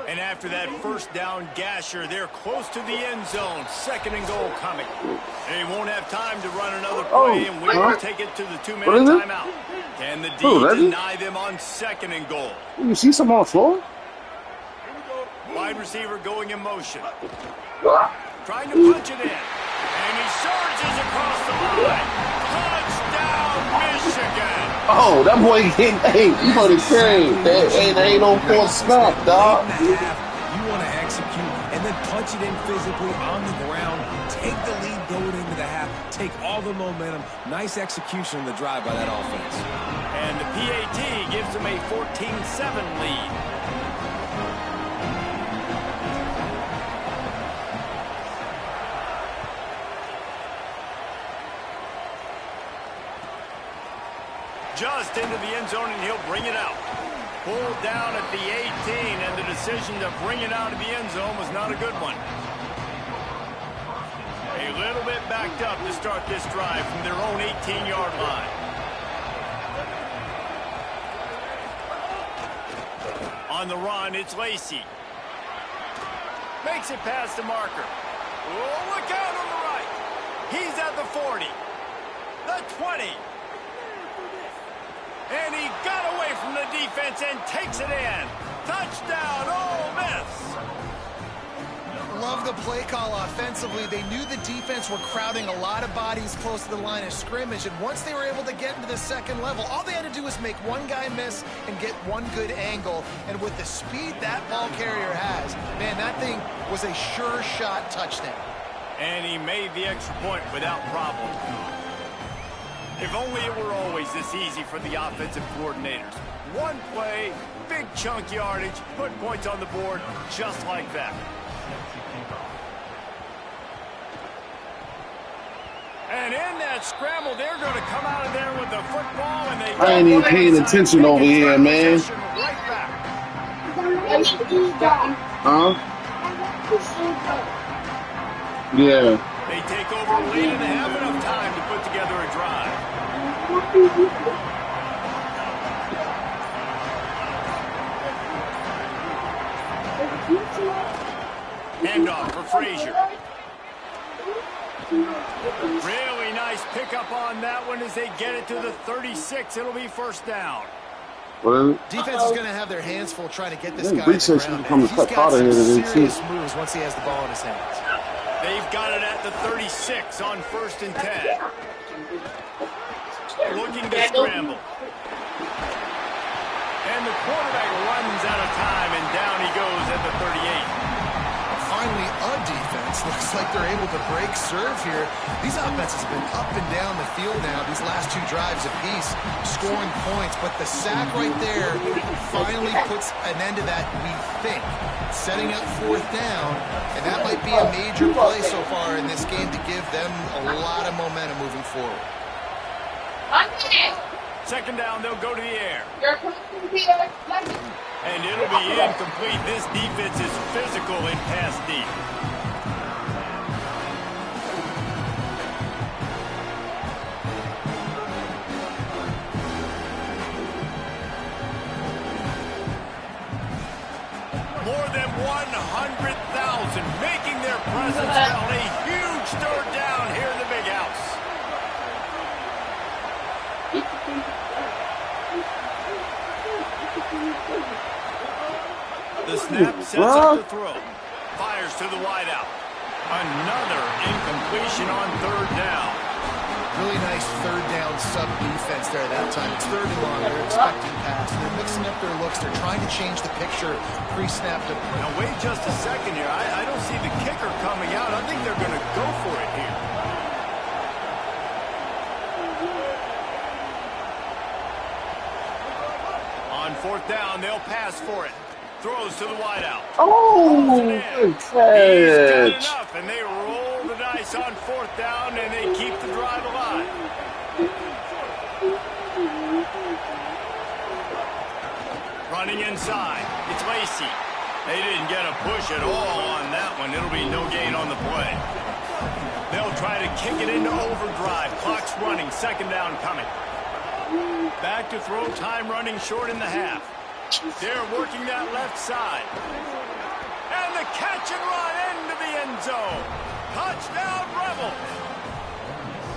S2: And after that first down gasher, they're close to the end zone. 2nd and goal coming. They won't have time to run another play, and we will take it to the 2-minute
S1: What is it?
S2: timeout. Can the D
S1: Oh, that's it?
S2: deny them on 2nd and goal?
S1: You see some on the floor?
S2: Wide receiver going in motion. Trying to punch it in. And he surges across the line. Touchdown, Michigan.
S1: Oh, that boy hit. Hey, you know the crib. That ain't no fourth snap, dog.
S4: 8.5. You want to execute and then punch it in physically on the ground. Take the lead going into the half. Take all the momentum. Nice execution on the drive by that offense.
S2: And the PAT gives them a 14-7 lead. Just into the end zone, and he'll bring it out. Pulled down at the 18, and the decision to bring it out of the end zone was not a good one. A little bit backed up to start this drive from their own 18-yard line. On the run, it's Lacy. Makes it past the marker. Oh, look out on the right. He's at the 40. The 20. And he got away from the defense and takes it in. Touchdown, Ole Miss.
S5: Love the play call offensively. They knew the defense were crowding a lot of bodies close to the line of scrimmage, and once they were able to get into the second level, all they had to do was make one guy miss and get one good angle. And with the speed that ball carrier has, man, that thing was a sure shot touchdown.
S2: And he made the extra point without problem. If only it were always this easy for the offensive coordinators. One play, big chunk yardage, put points on the board just like that. And in that scramble, they're going to come out of there with the football, and they
S1: I ain't even paying attention over here, man.
S2: Right back.
S1: Huh? Yeah.
S2: They take over a lead and they have enough time to put together a drive. Handoff for Frazier. Really nice pickup on that one as they get it to the 36. It'll be first down.
S5: Defense is going to have their hands full trying to get this guy
S1: to the ground. He's got some
S5: serious moves once he has the ball in his hands.
S2: They've got it at the 36 on 1st and 10. Looking to scramble. And the quarterback runs out of time, and down he goes at the 38.
S5: Finally, a defense. Looks like they're able to break serve here. These offenses have been up and down the field now, these last two drives apiece, scoring points. But the sack right there finally puts an end to that, we think. Setting up 4th down, and that might be a major play so far in this game to give them a lot of momentum moving forward.
S2: Second down, they'll go to the air. And it'll be incomplete. This defense is physical in pass deep. More than 100,000 making their presence felt. A huge 3rd down here in the big house. The snap sets up the throw. Fires to the wideout. Another incompletion on 3rd down.
S5: Really nice 3rd down sub defense there that time. It's 3rd and long. They're expecting pass. They're mixing up their looks. They're trying to change the picture pre-snap to pre.
S2: Now wait just a second here. I don't see the kicker coming out. I think they're going to go for it here. On 4th down, they'll pass for it. Throws to the wideout.
S1: Oh, good
S2: He's got
S1: catch.
S2: enough, and they roll the dice on 4th down, and they keep the drive alive. Running inside, it's Lacy. They didn't get a push at all on that one. It'll be no gain on the play. They'll try to kick it into overdrive. Clock's running, 2nd down coming. Back to throw, time running short in the half. They're working that left side. And the catch and run into the end zone. Touchdown, Rebels.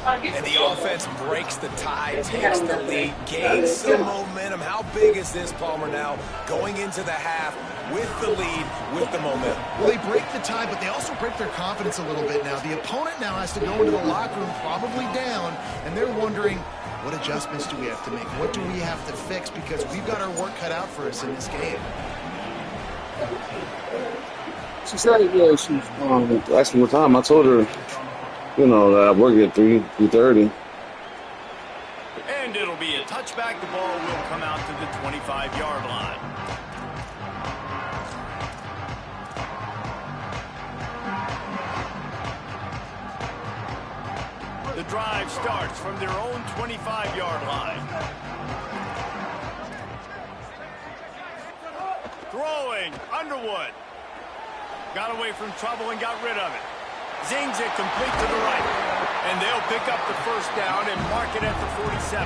S4: And the offense breaks the tie, takes the lead, gains some momentum. How big is this, Palmer, now going into the half with the lead, with the momentum?
S5: Well, they break the tie, but they also break their confidence a little bit now. The opponent now has to go into the locker room probably down, and they're wondering, what adjustments do we have to make? What do we have to fix? Because we've got our work cut out for us in this game.
S1: She said, yeah, she asked me what time. I told her, you know, that I work at 3:30.
S2: And it'll be a touchback. The ball will come out to the 25-yard line. The drive starts from their own 25-yard line. Throwing, Underwood. Got away from trouble and got rid of it. Zings it complete to the right. And they'll pick up the 1st down and mark it at the 47.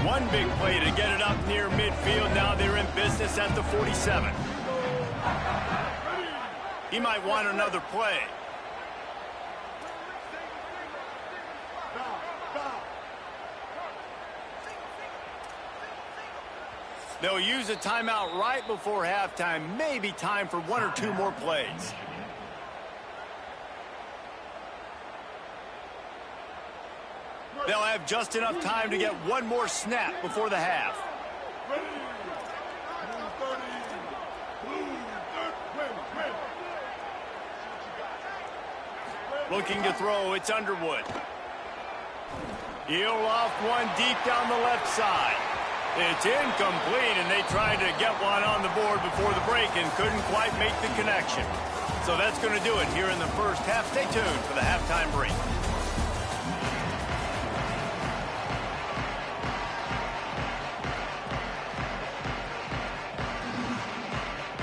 S2: One big play to get it up near midfield. Now they're in business at the 47. He might want another play. They'll use a timeout right before halftime. Maybe time for one or two more plays. They'll have just enough time to get one more snap before the half. Looking to throw, it's Underwood. He'll loft one deep down the left side. It's incomplete, and they tried to get one on the board before the break and couldn't quite make the connection. So that's going to do it here in the first half. Stay tuned for the halftime break.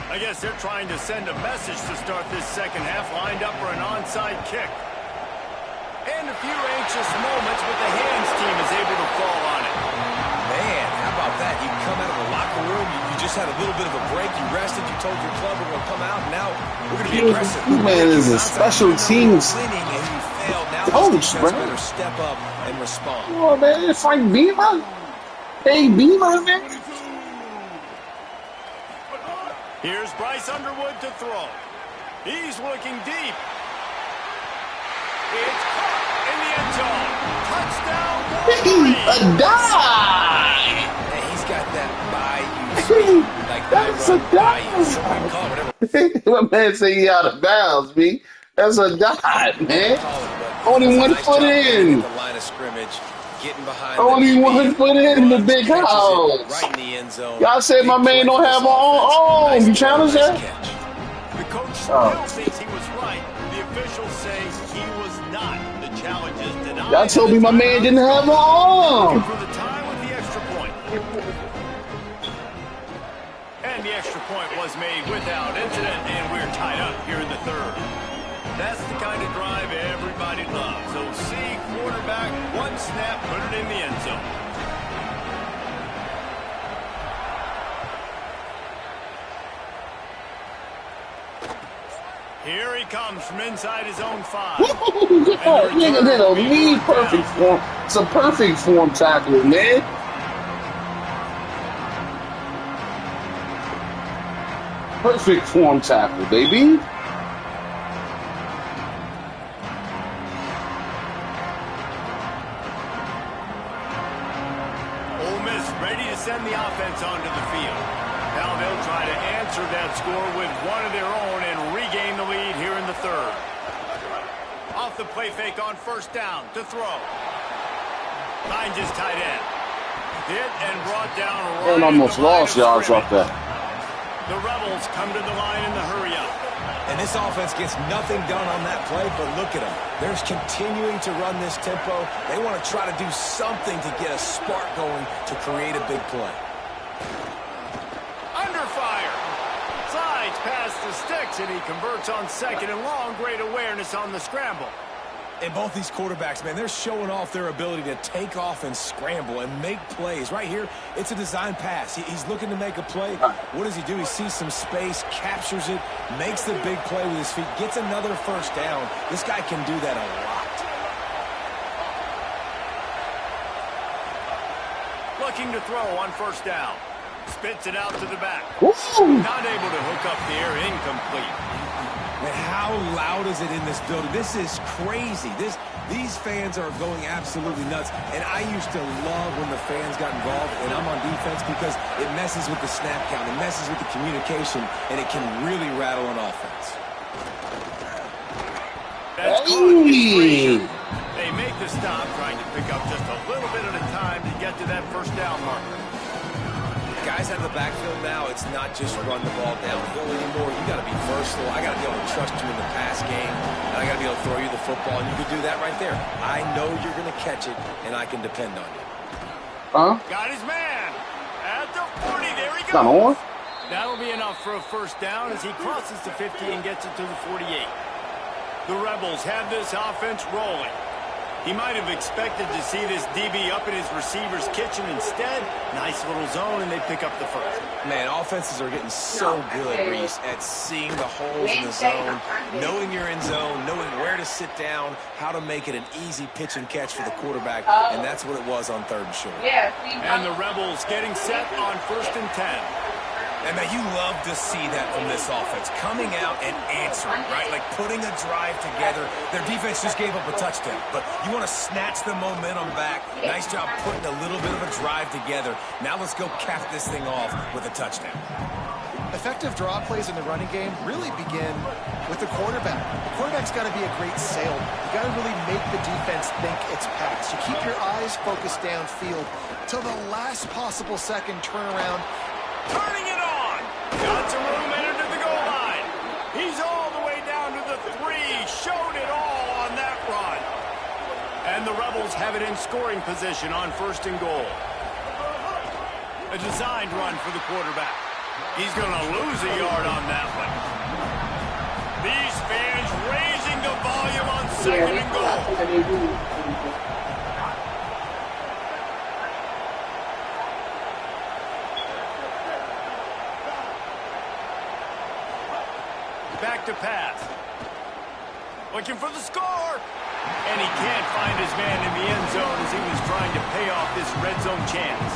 S2: I guess they're trying to send a message to start this second half, lined up for an onside kick. And a few anxious moments, but the hands team is able to fall on it.
S4: Man, how about that? You come out of the locker room, you just had a little bit of a break, you rested, you told your club we're going to come out, and now we're going to be aggressive.
S1: This man is a special teams coach, bro.
S4: Better step up and respond.
S1: Oh, man, it's like Beamer. Hey, Beamer, man.
S2: Here's Bryce Underwood to throw. He's looking deep. It's caught in the end zone. Touchdown, Wolverine.
S1: A dive.
S4: Hey, he's got that bayou. Like
S1: That's a dive. My man say he out of bounds, B. That's a dive, man. Only 1 foot in.
S4: The line of scrimmage, getting behind.
S1: Only 1 foot in the big house.
S4: Right in the end zone.
S1: Y'all said my man don't have an arm. You challenge that?
S2: The coach still thinks he was right. The officials say he was not. The challenge is denied.
S1: Y'all told me my man didn't have an arm.
S2: For the time with the extra point. And the extra point was made without incident, and we're tied up here in the third. That's the kind of drive everybody loves. So see quarterback, one snap, put it in the end zone. Here he comes from inside his own 5.
S1: Nigga did a lead perfect form. It's a perfect form tackle, man. Perfect form tackle, baby.
S2: Ole Miss ready to send the offense onto the field. Now they'll try to answer that score with one of their own and regain the lead here in the third. Off the play fake on first down to throw. Finds his tight end. Hit and brought down right.
S1: And almost lost yards off that.
S2: The Rebels come to the line in the hurry up.
S4: And this offense gets nothing done on that play, but look at them. They're continuing to run this tempo. They want to try to do something to get a spark going to create a big play.
S2: Under fire. Slides past the sticks, and he converts on second and long. Great awareness on the scramble.
S4: And both these quarterbacks, man, they're showing off their ability to take off and scramble and make plays. Right here, it's a design pass. He's looking to make a play. What does he do? He sees some space, captures it, makes the big play with his feet, gets another first down. This guy can do that a lot.
S2: Looking to throw on first down. Spits it out to the back.
S1: Woo.
S2: Not able to hook up the air, incomplete.
S4: Man, how loud is it in this building? This is crazy. These fans are going absolutely nuts. And I used to love when the fans got involved, and I'm on defense because it messes with the snap count, it messes with the communication, and it can really rattle an offense.
S2: That's caught. They make the stop, trying to pick up just a little bit at a time to get to that first down marker.
S4: Guys out of the backfield now, it's not just run the ball downfield anymore. You got to be versatile. I got to be able to trust you in the pass game, and I got to be able to throw you the football, and you can do that right there. I know you're going to catch it, and I can depend on you.
S1: Huh?
S2: Got his man at the 40. There he goes.
S1: Not on.
S2: That'll be enough for a first down as he crosses the 50 and gets it to the 48. The Rebels have this offense rolling. He might have expected to see this DB up in his receiver's kitchen. Instead, nice little zone, and they pick up the first.
S4: Man, offenses are getting so good, Reese, at seeing the holes in the zone, knowing you're in zone, knowing where to sit down, how to make it an easy pitch and catch for the quarterback, and that's what it was on 3rd and short.
S2: And the Rebels getting set on 1st and 10.
S4: And, man, you love to see that from this offense, coming out and answering, right? Like putting a drive together. Their defense just gave up a touchdown, but you want to snatch the momentum back. Nice job putting a little bit of a drive together. Now let's go cap this thing off with a touchdown.
S5: Effective draw plays in the running game really begin with the quarterback. The quarterback's got to be a great salesman. You got to really make the defense think it's pass. You keep your eyes focused downfield till the last possible second turnaround.
S2: Turning it on. Got some room, entered to the goal line. He's all the way down to the 3. Showed it all on that run. And the Rebels have it in scoring position on 1st and goal. A designed run for the quarterback. He's going to lose a yard on that one. These fans raising the volume on 2nd and goal. Back to pass. Looking for the score. And he can't find his man in the end zone as he was trying to pay off this red zone chance.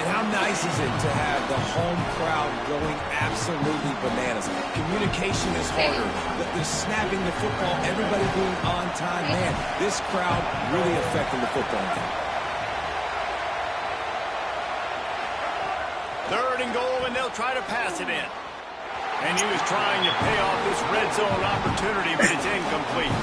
S4: And how nice is it to have the home crowd going absolutely bananas? Communication is harder. The snapping the football, everybody being on time. Man, this crowd really affecting the football game.
S2: 3rd and goal, and they'll try to pass it in. And he was trying to pay off this red zone opportunity, but it's incomplete.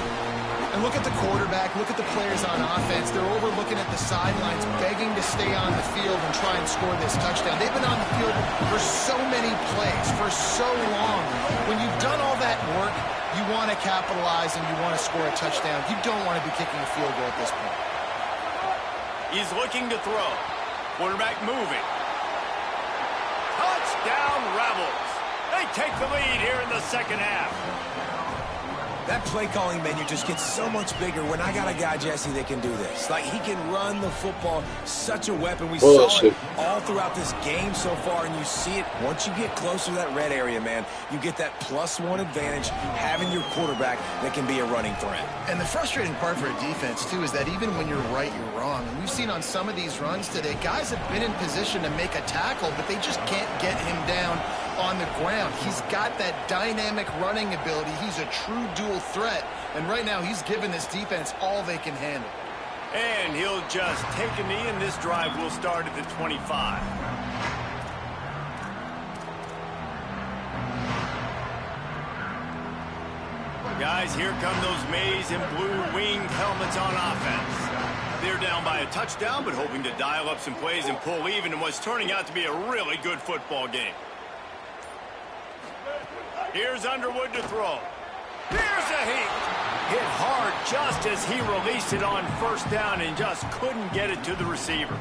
S5: And look at the quarterback, look at the players on offense. They're over looking at the sidelines, begging to stay on the field and try and score this touchdown. They've been on the field for so many plays, for so long. When you've done all that work, you want to capitalize and you want to score a touchdown. You don't want to be kicking a field goal at this point.
S2: He's looking to throw. Quarterback moving. Touchdown, Rebels. They take the lead here in the 2nd half.
S4: That play calling menu just gets so much bigger when I got a guy, Jesse, that can do this. Like, he can run the football, such a weapon. We saw it all throughout this game so far, and you see it once you get closer to that red area, man. You get that +1 advantage having your quarterback that can be a running threat.
S5: And the frustrating part for a defense, too, is that even when you're right, you're wrong. And we've seen on some of these runs today, guys have been in position to make a tackle, but they just can't get him down on the ground. He's got that dynamic running ability. He's a true dual threat, and right now he's given this defense all they can handle.
S2: And he'll just take a knee, and this drive will start at the 25. Guys, here come those maize and blue winged helmets on offense. They're down by a touchdown, but hoping to dial up some plays and pull even in what's turning out to be a really good football game. Here's Underwood to throw. Here's a hit hard just as he released it on 1st down and just couldn't get it to the receiver.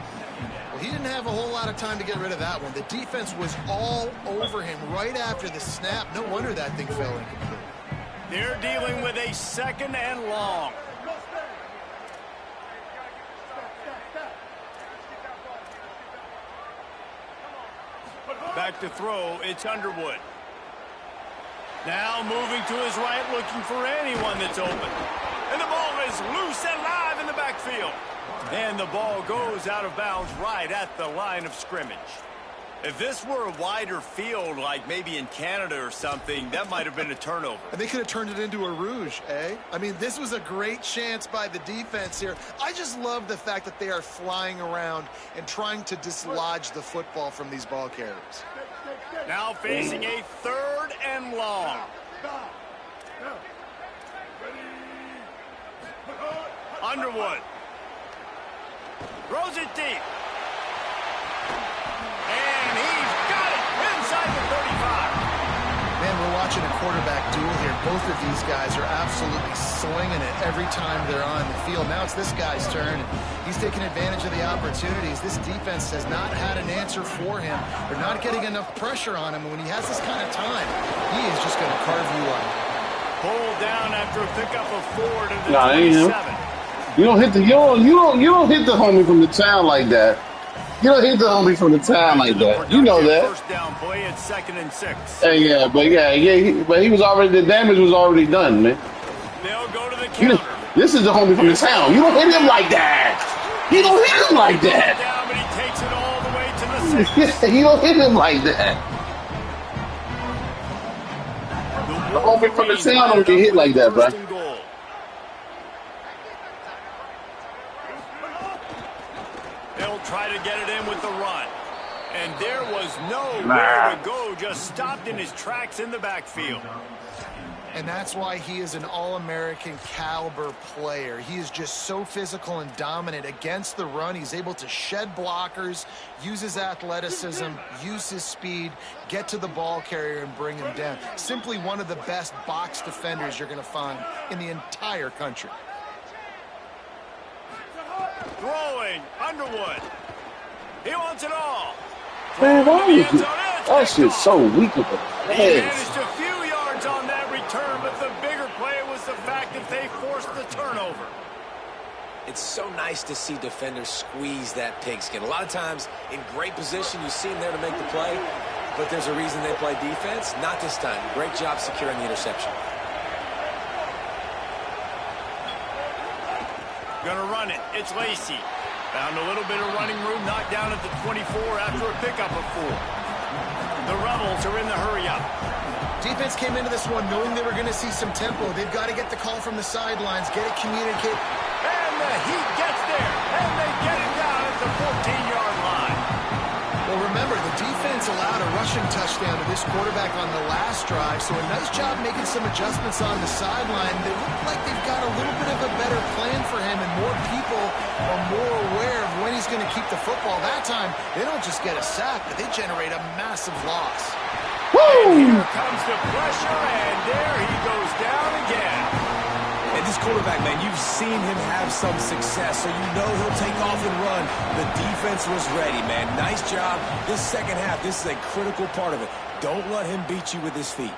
S5: Well, he didn't have a whole lot of time to get rid of that one. The defense was all over him right after the snap. No wonder that thing fell incomplete.
S2: They're dealing with a 2nd and long. Back to throw, it's Underwood. Now moving to his right, looking for anyone that's open. And the ball is loose and live in the backfield. And the ball goes out of bounds right at the line of scrimmage. If this were a wider field, like maybe in Canada or something, that might have been a turnover.
S5: And they could have turned it into a rouge, eh? I mean, this was a great chance by the defense here. I just love the fact that they are flying around and trying to dislodge the football from these ball carriers.
S2: Now facing a 3rd and long. Underwood. Throws it deep. And he's got it inside the 35.
S5: Man, we're watching a quarterback duel here. Both of these guys are absolutely slinging it every time they're on the field. Now it's this guy's turn. He's taking advantage of the opportunities. This defense has not had an answer for him. They're not getting enough pressure on him. And when he has this kind of time, he is just going to carve you up.
S2: Pulled down after a pickup of 4 to the 27.
S1: You don't hit the you don't hit the homie from the town like that. You don't hit the homie from the town like that. You know that.
S2: First down play at 2nd and 6.
S1: But he was already, the damage was already done, man.
S2: They'll go to the counter.
S1: This is the homie from the town. You don't hit him like that. You don't hit him like that.
S2: Down, but he takes it all the way to the 6.
S1: You don't hit him like that. The homie from the town don't get hit like that, bro.
S2: They'll try to get it in with the run. And there was nowhere to go, just stopped in his tracks in the backfield.
S5: And that's why he is an All-American caliber player. He is just so physical and dominant against the run. He's able to shed blockers, use his athleticism, use his speed, get to the ball carrier and bring him down. Simply one of the best box defenders you're going to find in the entire country.
S2: Throwing, Underwood. He wants it all.
S1: Man, that shit's so weak of a
S2: He
S1: pass.
S2: managed a few yards on that return, but the bigger play was the fact that they forced the turnover.
S4: It's so nice to see defenders squeeze that pigskin. A lot of times, in great position, you see them there to make the play, but there's a reason they play defense. Not this time. Great job securing the interception.
S2: Gonna run it. It's Lacy. Found a little bit of running room, knocked down at the 24 after a pickup of 4. The Rebels are in the hurry-up.
S5: Defense came into this one knowing they were going to see some tempo. They've got to get the call from the sidelines, get it communicated.
S2: And the Heat gets there, and they get it down at the 14-yard line.
S5: Well, remember, the defense allowed a rushing touchdown to this quarterback on the last drive, so a nice job making some adjustments on the sideline. They look like they've got a little bit of a better plan for him, and more people are more aware of when he's going to keep the football. That time, they don't just get a sack, but they generate a massive loss.
S2: And here comes the pressure, and there he goes down again.
S4: And this quarterback, man, you've seen him have some success, so you know he'll take off and run. The defense was ready, man. Nice job. This second half, this is a critical part of it. Don't let him beat you with his feet.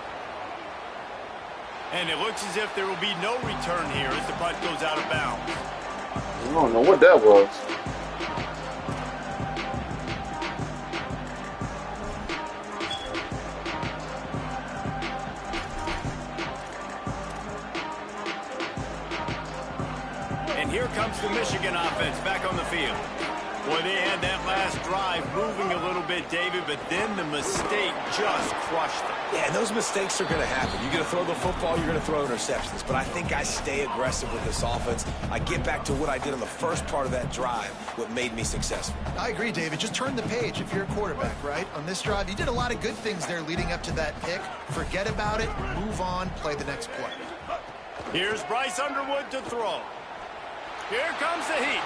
S2: And it looks as if there will be no return here as the punt goes out of bounds.
S1: I don't know what that was.
S2: And here comes the Michigan offense back on the field. Boy, they had that last drive moving a little bit, David, but then the mistake just crushed them.
S4: Yeah, and those mistakes are going to happen. You're going to throw the football, you're going to throw interceptions. But I think I stay aggressive with this offense. I get back to what I did on the first part of that drive, what made me successful.
S5: I agree, David. Just turn the page if you're a quarterback, right? On this drive, you did a lot of good things there leading up to that pick. Forget about it, move on, play the next play.
S2: Here's Bryce Underwood to throw. Here comes the Heat.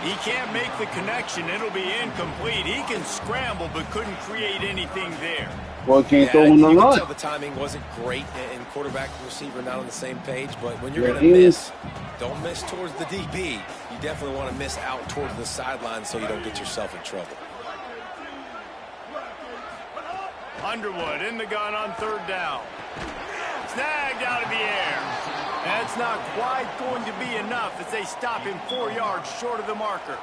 S2: He can't make the connection. It'll be incomplete. He can scramble, but couldn't create anything there.
S1: Well, can't throw in the
S4: you
S1: run.
S4: can tell the timing wasn't great and quarterback and receiver not on the same page, but when you're going to miss, don't miss towards the DB. You definitely want to miss out towards the sideline so you don't get yourself in trouble.
S2: Underwood in the gun on 3rd down. Snagged out of the air. That's not quite going to be enough as they stop him 4 yards short of the marker.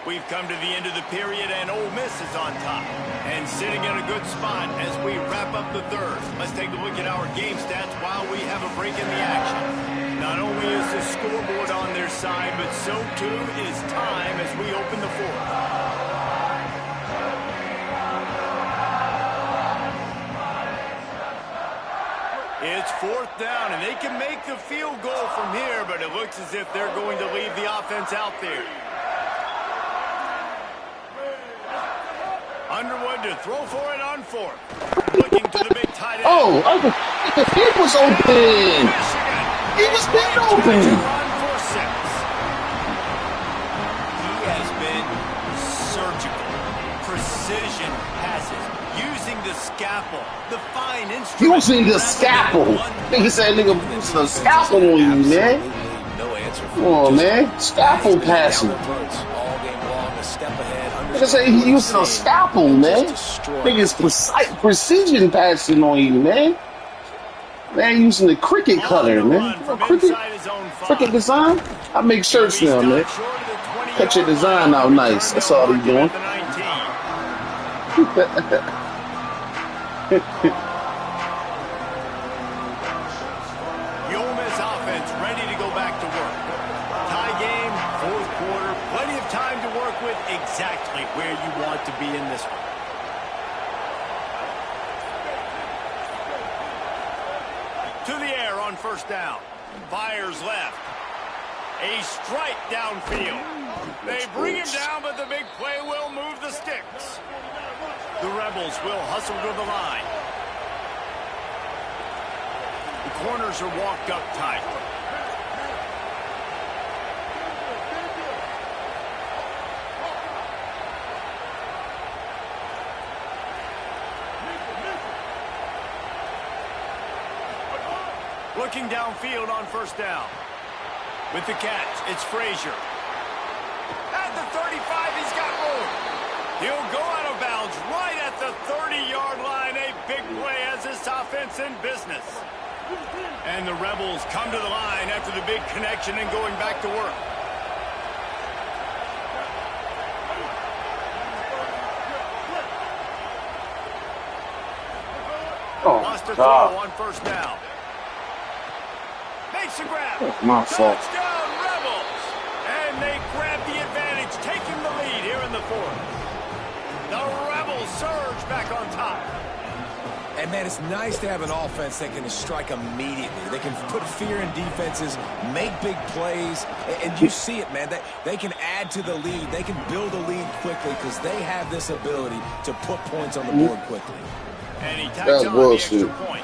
S2: We've come to the end of the period, and Ole Miss is on top. And sitting in a good spot as we wrap up the 3rd. Let's take a look at our game stats while we have a break in the action. Not only is the scoreboard on their side, but so too is time as we open the 4th. It's 4th down, and they can make the field goal from here, but it looks as if they're going to leave the offense out there. Underwood to throw for it on 4th. Looking to the big tight end.
S1: Oh, he was open. He was been open.
S2: Run for 6. He has been surgical. Precision passes. Using the scalpel, the fine instrument.
S1: Using the scalpel. Nigga said nigga using the scalpel on you, man.
S4: No answer.
S1: Come on, man. Scalpel passing.
S4: All game long, a step ahead.
S1: Nigga say he using a scalpel, man. Nigga's precision passing on you, man. Man, using the cricket color, man. Cricket design? I make shirts now, man. Cut your design out nice. That's all he's doing.
S2: The Ole Miss offense ready to go back to work. Tie game, fourth quarter, plenty of time to work with, exactly where you want to be in this one. To the air on first down. Fires left. A strike downfield. They bring him down, but the big play will move the sticks. The Rebels will hustle to the line. The corners are walked up tight. Looking downfield on first down. With the catch, it's Frazier. At the 35, he's got room. He'll go out of bounds right at the 30-yard line. A big play as this offense in business. And the Rebels come to the line after the big connection and going back to work. Lost a throw on first down. Makes a grab.
S1: My fault.
S2: Touchdown, Rebels. And they grab the advantage, taking the lead here in the fourth. The Rebels surge back on top.
S4: And, man, it's nice to have an offense that can strike immediately. They can put fear in defenses, make big plays, and you see it, man. They can add to the lead. They can build a lead quickly because they have this ability to put points on the board quickly.
S2: And he tacks on the extra point.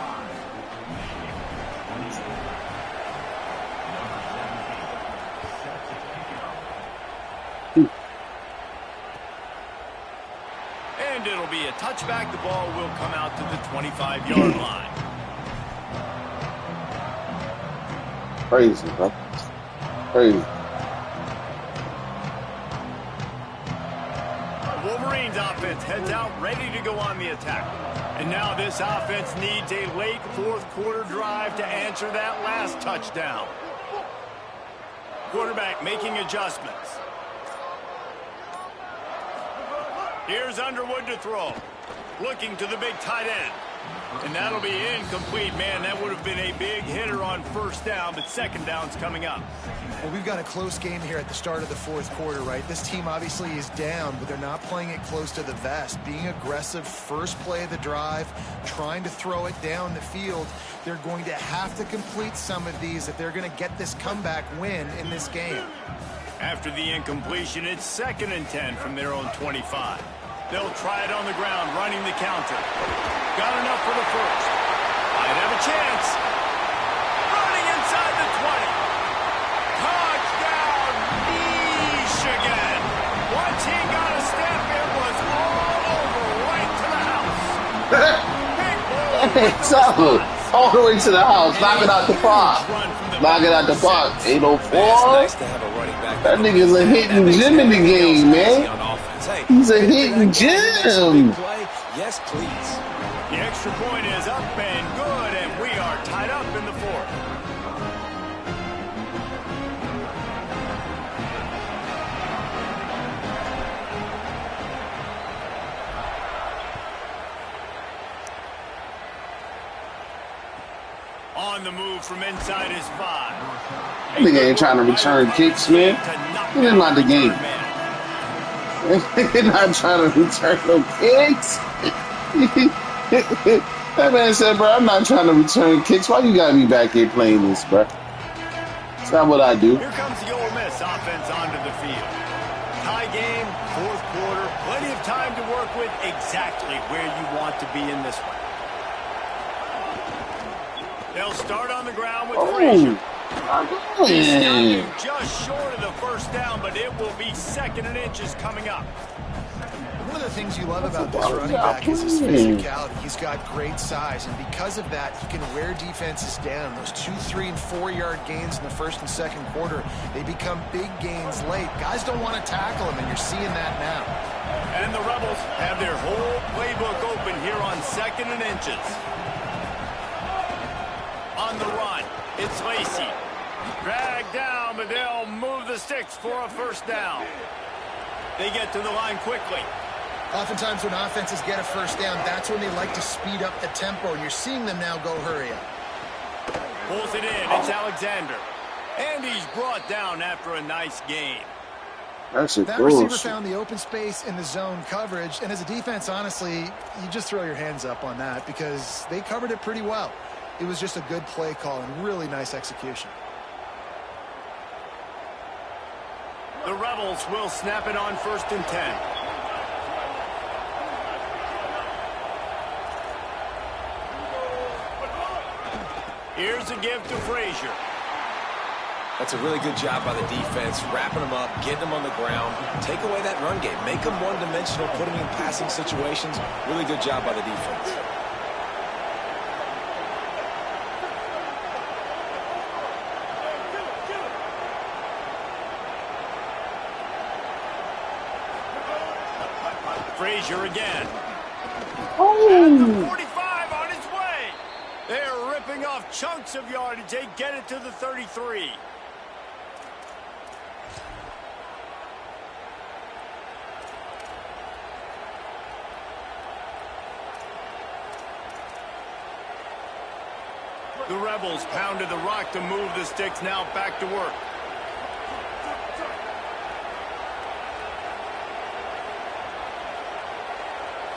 S2: And it'll be a touchback. The ball will come out to the 25-yard line.
S1: Crazy, bro. Crazy.
S2: Wolverines offense heads out, ready to go on the attack. And now this offense needs a late fourth quarter drive to answer that last touchdown. Quarterback making adjustments. Here's Underwood to throw. Looking to the big tight end. And that'll be incomplete. Man, that would have been a big hitter on first down, but second down's coming up.
S5: Well, we've got a close game here at the start of the fourth quarter, right? This team obviously is down, but they're not playing it close to the vest. Being aggressive, first play of the drive, trying to throw it down the field. They're going to have to complete some of these if they're going to get this comeback win in this game.
S2: After the incompletion, it's 2nd and 10 from their own 25. They'll try it on the ground, running the counter. Got enough for the first. Might have a chance. Running inside the 20. Touchdown, Michigan. Once he got a step, it was all over, right to the house. Big
S1: So, all the way to the house. Knock it out the park. Knock it out the park. 804.
S4: Nice to have a running back.
S1: That nigga's a hitting gem in the game, man. He's a hitting gem.
S4: Yes, please.
S2: The extra point is up and good, and we are tied up in the fourth. On the move from inside his 5.
S1: That nigga ain't trying to return kicks, man. This is not the game. They're not trying to return no kicks. That man said, bro, I'm not trying to return kicks. Why you got me back here playing this, bro? It's not what I do.
S2: Here comes the Ole Miss offense onto the field. Tie game, fourth quarter, plenty of time to work with, exactly where you want to be in this one. They'll start on the ground with Frazier. He's stopping just short of the first down, but it will be 2nd and inches coming up.
S5: One of the things you love about this running back is his physicality. He's got great size, and because of that, he can wear defenses down. Those 2, 3, and 4-yard gains in the first and second quarter, they become big gains late. Guys don't want to tackle him, and you're seeing that now.
S2: And the Rebels have their whole playbook open here on 2nd and inches. It's Lacy. Dragged down, but they'll move the sticks for a first down. They get to the line quickly.
S5: Oftentimes when offenses get a first down, that's when they like to speed up the tempo, and you're seeing them now go hurry up.
S2: Pulls it in. It's Alexander. And he's brought down after a nice gain.
S1: That's a
S5: That receiver
S1: bullshit.
S5: found the open space in the zone coverage, and as a defense, honestly, you just throw your hands up on that because they covered it pretty well. It was just a good play call and really nice execution.
S2: The Rebels will snap it on 1st and 10. Here's a give to Frazier.
S4: That's a really good job by the defense, wrapping them up, getting them on the ground. Take away that run game. Make them one-dimensional, put them in passing situations. Really good job by the defense.
S2: Frazier again.
S6: Oh.
S2: 45 on its way. They're ripping off chunks of yardage. They get it to the 33. The Rebels pounded the rock to move the sticks. Now back to work.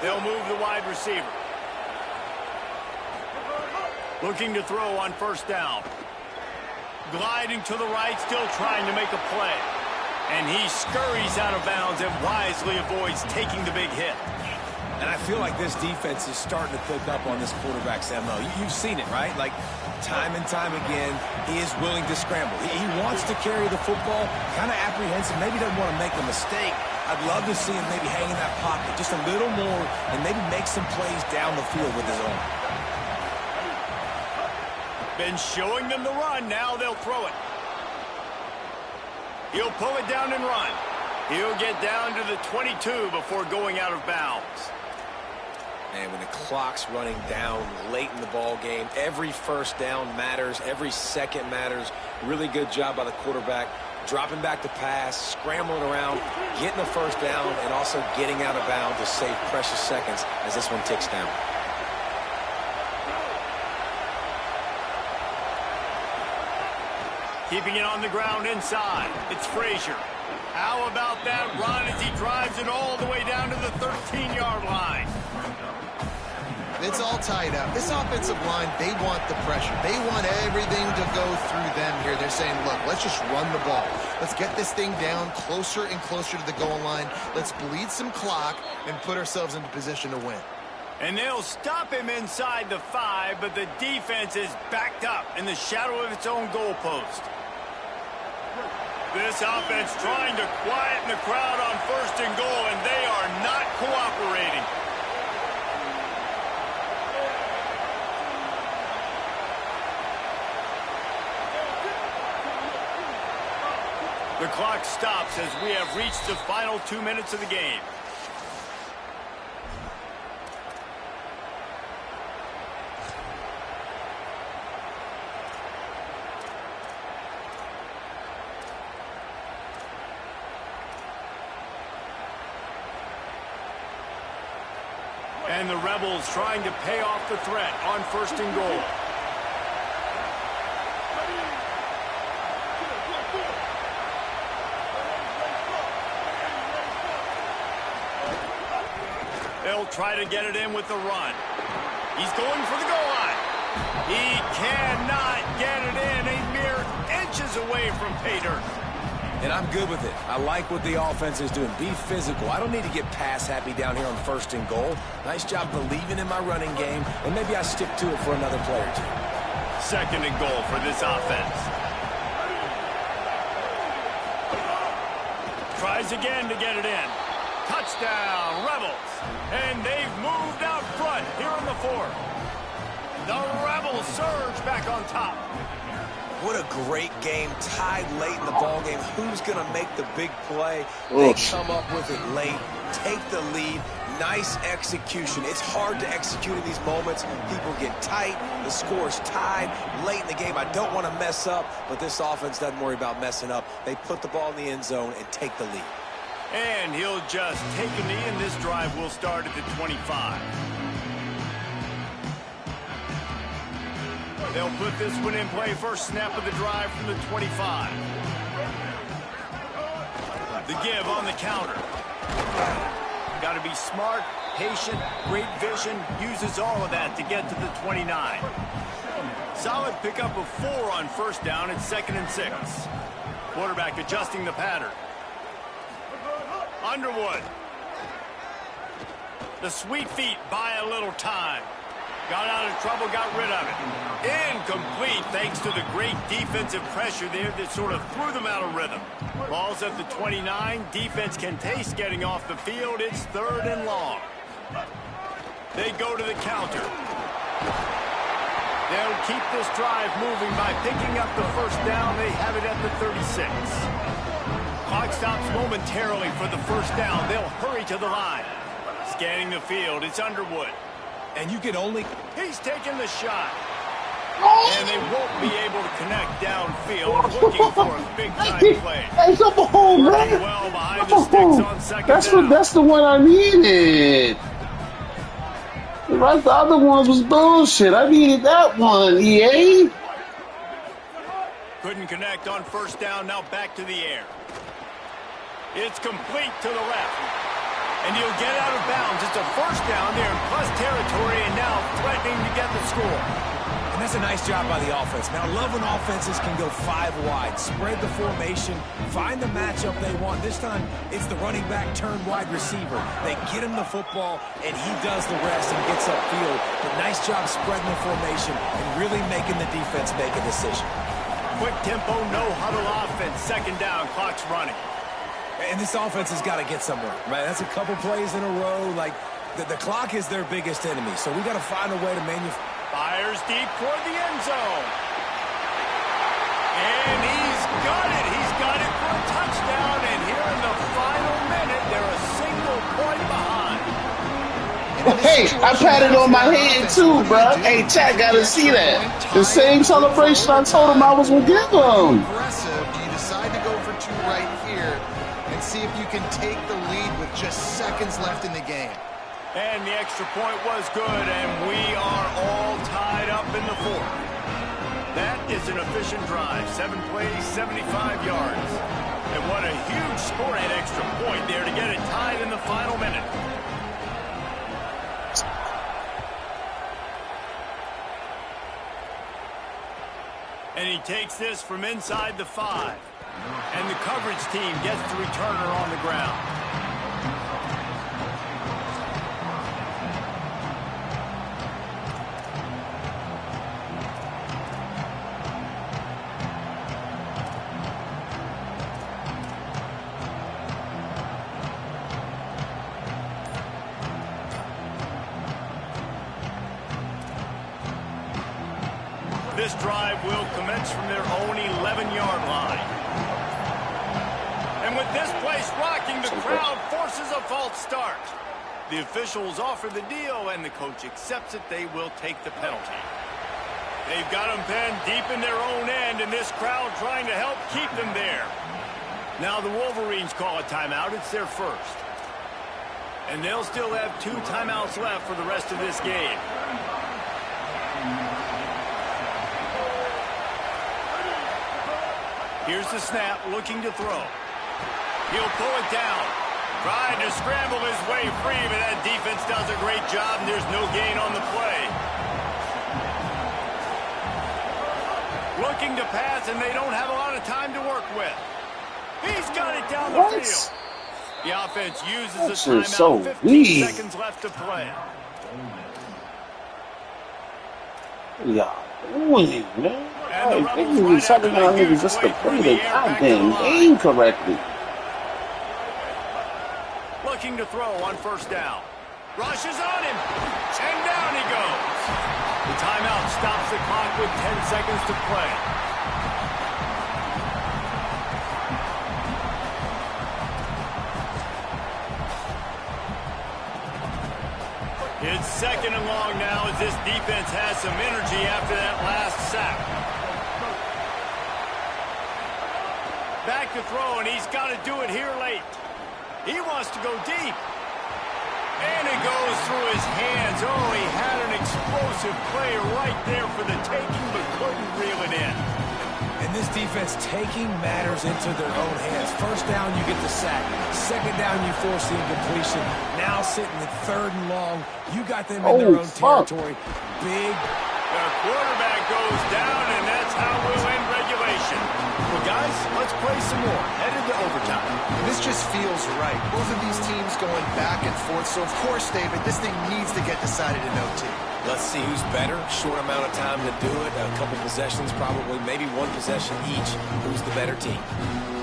S2: They'll move the wide receiver. Looking to throw on 1st down. Gliding to the right, still trying to make a play. And he scurries out of bounds and wisely avoids taking the big hit.
S4: And I feel like this defense is starting to pick up on this quarterback's MO. You've seen it, right? Like, time and time again, he is willing to scramble. He wants to carry the football, kind of apprehensive, maybe doesn't want to make a mistake. I'd love to see him maybe hang in that pocket just a little more and maybe make some plays down the field with his own.
S2: Been showing them the run. Now they'll throw it. He'll pull it down and run. He'll get down to the 22 before going out of bounds.
S4: And when the clock's running down late in the ball game, every first down matters, every second matters. Really good job by the quarterback, dropping back to pass, scrambling around, getting the first down, and also getting out of bounds to save precious seconds as this one ticks down.
S2: Keeping it on the ground inside. It's Frazier. How about that run as he drives it all the way down to the 13-yard line?
S5: It's all tied up. This offensive line, they want the pressure. They want everything to go through them here. They're saying, look, let's just run the ball. Let's get this thing down closer and closer to the goal line. Let's bleed some clock and put ourselves into position to win.
S2: And they'll stop him inside the 5, but the defense is backed up in the shadow of its own goalpost. This offense trying to quieten the crowd on 1st and goal, and they are not cooperating. The clock stops as we have reached the final 2 minutes of the game. And the Rebels trying to pay off the threat on 1st and goal. They'll try to get it in with the run. He's going for the goal line. He cannot get it in, a mere inches away from pay dirt.
S4: And I'm good with it. I like what the offense is doing. Be physical. I don't need to get pass happy down here on 1st and goal. Nice job believing in my running game, and maybe I stick to it for another play or two.
S2: 2nd and goal for this offense. Tries again to get it in. Touchdown, Rebels. And they've moved out front here in the 4th. The Rebels surge back on top.
S4: What a great game, tied late in the ball game. Who's going to make the big play?
S1: Oh,
S4: They come up with it late, take the lead. Nice execution. It's hard to execute in these moments. People get tight. The score's tied late in the game. I don't want to mess up, but this offense doesn't worry about messing up. They put the ball in the end zone and take the lead.
S2: And he'll just take a knee, and this drive will start at the 25. They'll put this one in play. First snap of the drive from the 25. The give on the counter. Got to be smart, patient, great vision. Uses all of that to get to the 29. Solid pickup of 4 on first down. It's 2nd and 6. Quarterback adjusting the pattern. Underwood. The sweet feet buy a little time. Got out of trouble, got rid of it. Incomplete thanks to the great defensive pressure there that sort of threw them out of rhythm. Ball's at the 29. Defense can taste getting off the field. It's 3rd and long. They go to the counter. They'll keep this drive moving by picking up the first down. They have it at the 36. Clock stops momentarily for the first down. They'll hurry to the line. Scanning the field, it's Underwood.
S4: And you can only...
S2: He's taking the shot. And they won't be able to connect downfield, looking for a big-time play.
S1: That's a home, man.
S2: Well behind the sticks on second down.
S1: That's the one I needed. The rest of the other ones was bullshit. I needed that one, EA.
S2: Couldn't connect on first down, now back to the air. It's complete to the left. And he'll get out of bounds. It's a first down there in plus territory, and now threatening to get the score.
S4: And that's a nice job by the offense. Now, love when offenses can go 5 wide, spread the formation, find the matchup they want. This time, it's the running back turned wide receiver. They get him the football, and he does the rest and gets upfield. But nice job spreading the formation and really making the defense make a decision.
S2: Quick tempo, no huddle offense. Second down, clock's running.
S4: And this offense has got to get somewhere, right? That's a couple plays in a row. Like, the clock is their biggest enemy, so we got to find a way to manufacture.
S2: Fires deep toward the end zone. And he's got it. He's got it for a touchdown. And here in the final minute, they're a single point behind.
S1: Hey, I patted on my hand too, bro. Hey, chat, gotta see that. The same celebration I told him I was gonna give him.
S5: Aggressive. Do you decide to go for 2 right here and see if you can take the lead with just seconds left in the game?
S2: And the extra point was good, and we are all tied up in the 4th. That is an efficient drive. 7 plays, 75 yards. And what a huge score at extra point there to get it tied in the final minute. And he takes this from inside the 5. And the coverage team gets the returner on the ground. This drive will commence from their own 11-yard line. And with this place rocking, the crowd forces a false start. The officials offer the deal, and the coach accepts it. They will take the penalty. They've got them pinned deep in their own end, and this crowd trying to help keep them there. Now the Wolverines call a timeout. It's their first. And they'll still have 2 timeouts left for the rest of this game. Here's the snap, looking to throw. He'll pull it down. Trying to scramble his way free, but that defense does a great job, and there's no gain on the play. Looking to pass, and they don't have a lot of time to work with. He's got it down the field. The offense uses a timeout.
S1: So
S2: 15 seconds left to play.
S1: Yeah, winning, man. Hey, they can be sucking on niggas just to play the goddamn game correctly.
S2: Looking to throw on first down. Rushes on him. And down he goes. The timeout stops the clock with 10 seconds to play. It's 2nd and long now as this defense has some energy after that last sack. Back to throw, and he's got to do it here late. He wants to go deep. And it goes through his hands. Oh, he had an explosive play right there for the taking, but couldn't reel it in.
S4: And this defense taking matters into their own hands. First down, you get the sack. Second down, you force the incompletion. Now sitting at 3rd and long, you got them in their own territory. Big.
S2: The quarterback goes down, and that's how we'll end regulation. Well, guys, let's play some more. Headed to overtime.
S5: This just feels right. Both of these teams going back and forth. So, of course, David, this thing needs to get decided in OT.
S4: Let's see who's better. Short amount of time to do it. A couple possessions, probably maybe one possession each. Who's the better team?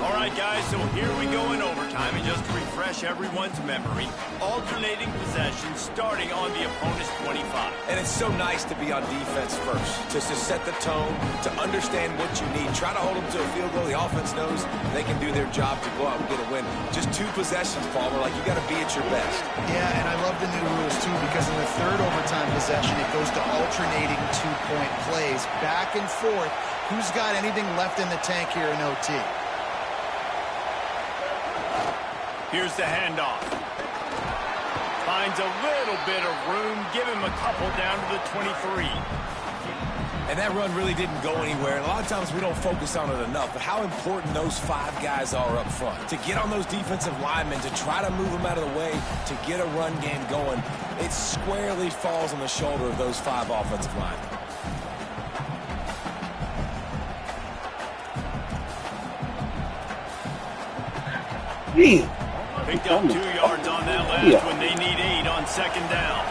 S2: All right, guys, so here we go in overtime. And just to refresh everyone's memory, alternating possessions starting on the opponent's 25.
S4: And it's so nice to be on defense first, just to set the tone, to understand what you need. Try to hold them to a field goal. The offense knows they can do their job to go out and get a win. Just 2 possessions, Palmer. Like, you got to be at your best.
S5: Yeah, and I love the new rules, too, because in the 3rd overtime possession, it goes to alternating 2-point plays, back and forth. Who's got anything left in the tank here in OT?
S2: Here's the handoff. Finds a little bit of room. Give him a couple down to the 23.
S4: And that run really didn't go anywhere. And a lot of times we don't focus on it enough. But how important those 5 guys are up front. To get on those defensive linemen, to try to move them out of the way, to get a run game going, it squarely falls on the shoulder of those 5 offensive linemen.
S1: Yeah.
S2: Picked up 2 yards on that last when they need 8 on 2nd down.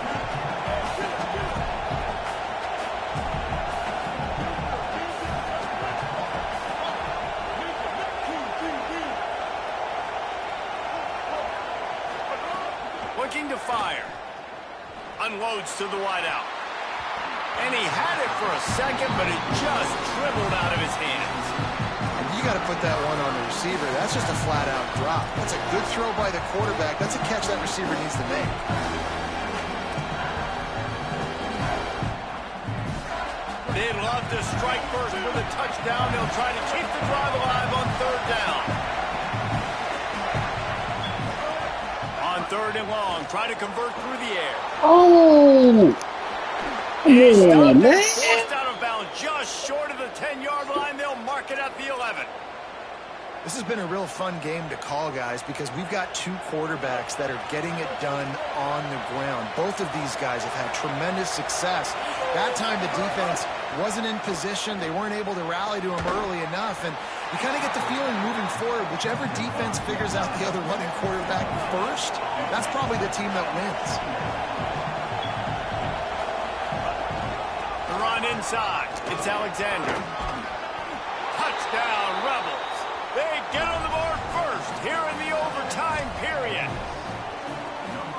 S2: Looking to fire. Unloads to the wideout. And he had it for a second, but it just dribbled out of his hands.
S5: You got to put that one on the receiver. That's just a flat-out drop. That's a good throw by the quarterback. That's a catch that receiver needs to make.
S2: They'd love to strike first with a touchdown. They'll try to keep the drive alive on 3rd down. On 3rd and long, try to convert through the air.
S1: Oh! Yeah, man.
S2: Forced out of bounds just short of the 10-yard line. They'll mark it at the 11.
S5: This has been a real fun game to call, guys, because we've got 2 quarterbacks that are getting it done on the ground. Both of these guys have had tremendous success. That time the defense wasn't in position. They weren't able to rally to him early enough. And you kind of get the feeling moving forward, whichever defense figures out the other running quarterback first, that's probably the team that wins.
S2: The run inside. It's Alexander. Touchdown, Rebels. They get on the board first here in the overtime period.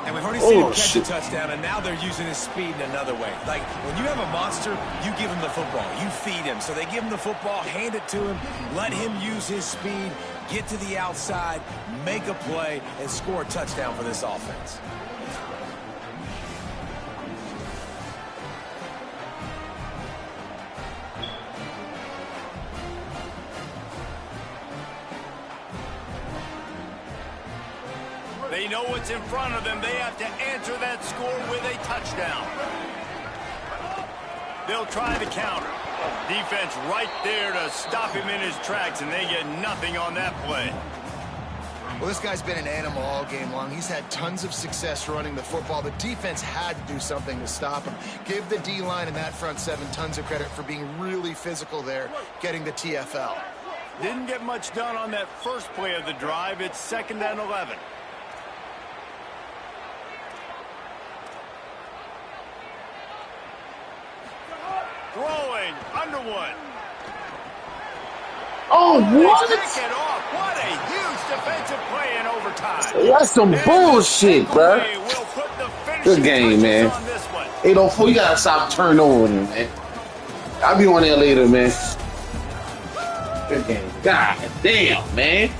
S4: And we've already seen him catch a touchdown, and now they're using his speed in another way. Like, when you have a monster, you give him the football. You feed him. So they give him the football, hand it to him, let him use his speed, get to the outside, make a play, and score a touchdown for this offense.
S2: They know what's in front of them. They have to answer that score with a touchdown. They'll try the counter. Defense right there to stop him in his tracks, and they get nothing on that play.
S5: Well, this guy's been an animal all game long. He's had tons of success running the football. The defense had to do something to stop him. Give the D-line and that front 7 tons of credit for being really physical there, getting the TFL.
S2: Didn't get much done on that first play of the drive. It's 2nd and 11. Throwing, Underwood.
S1: Oh, what?
S2: Pick it off. What a huge defensive play in overtime.
S1: That's some bullshit, bro.
S2: We'll put the
S1: Good game, man. 804, you gotta stop turning over them, man. I'll be on there later, man. Good game. God damn, man.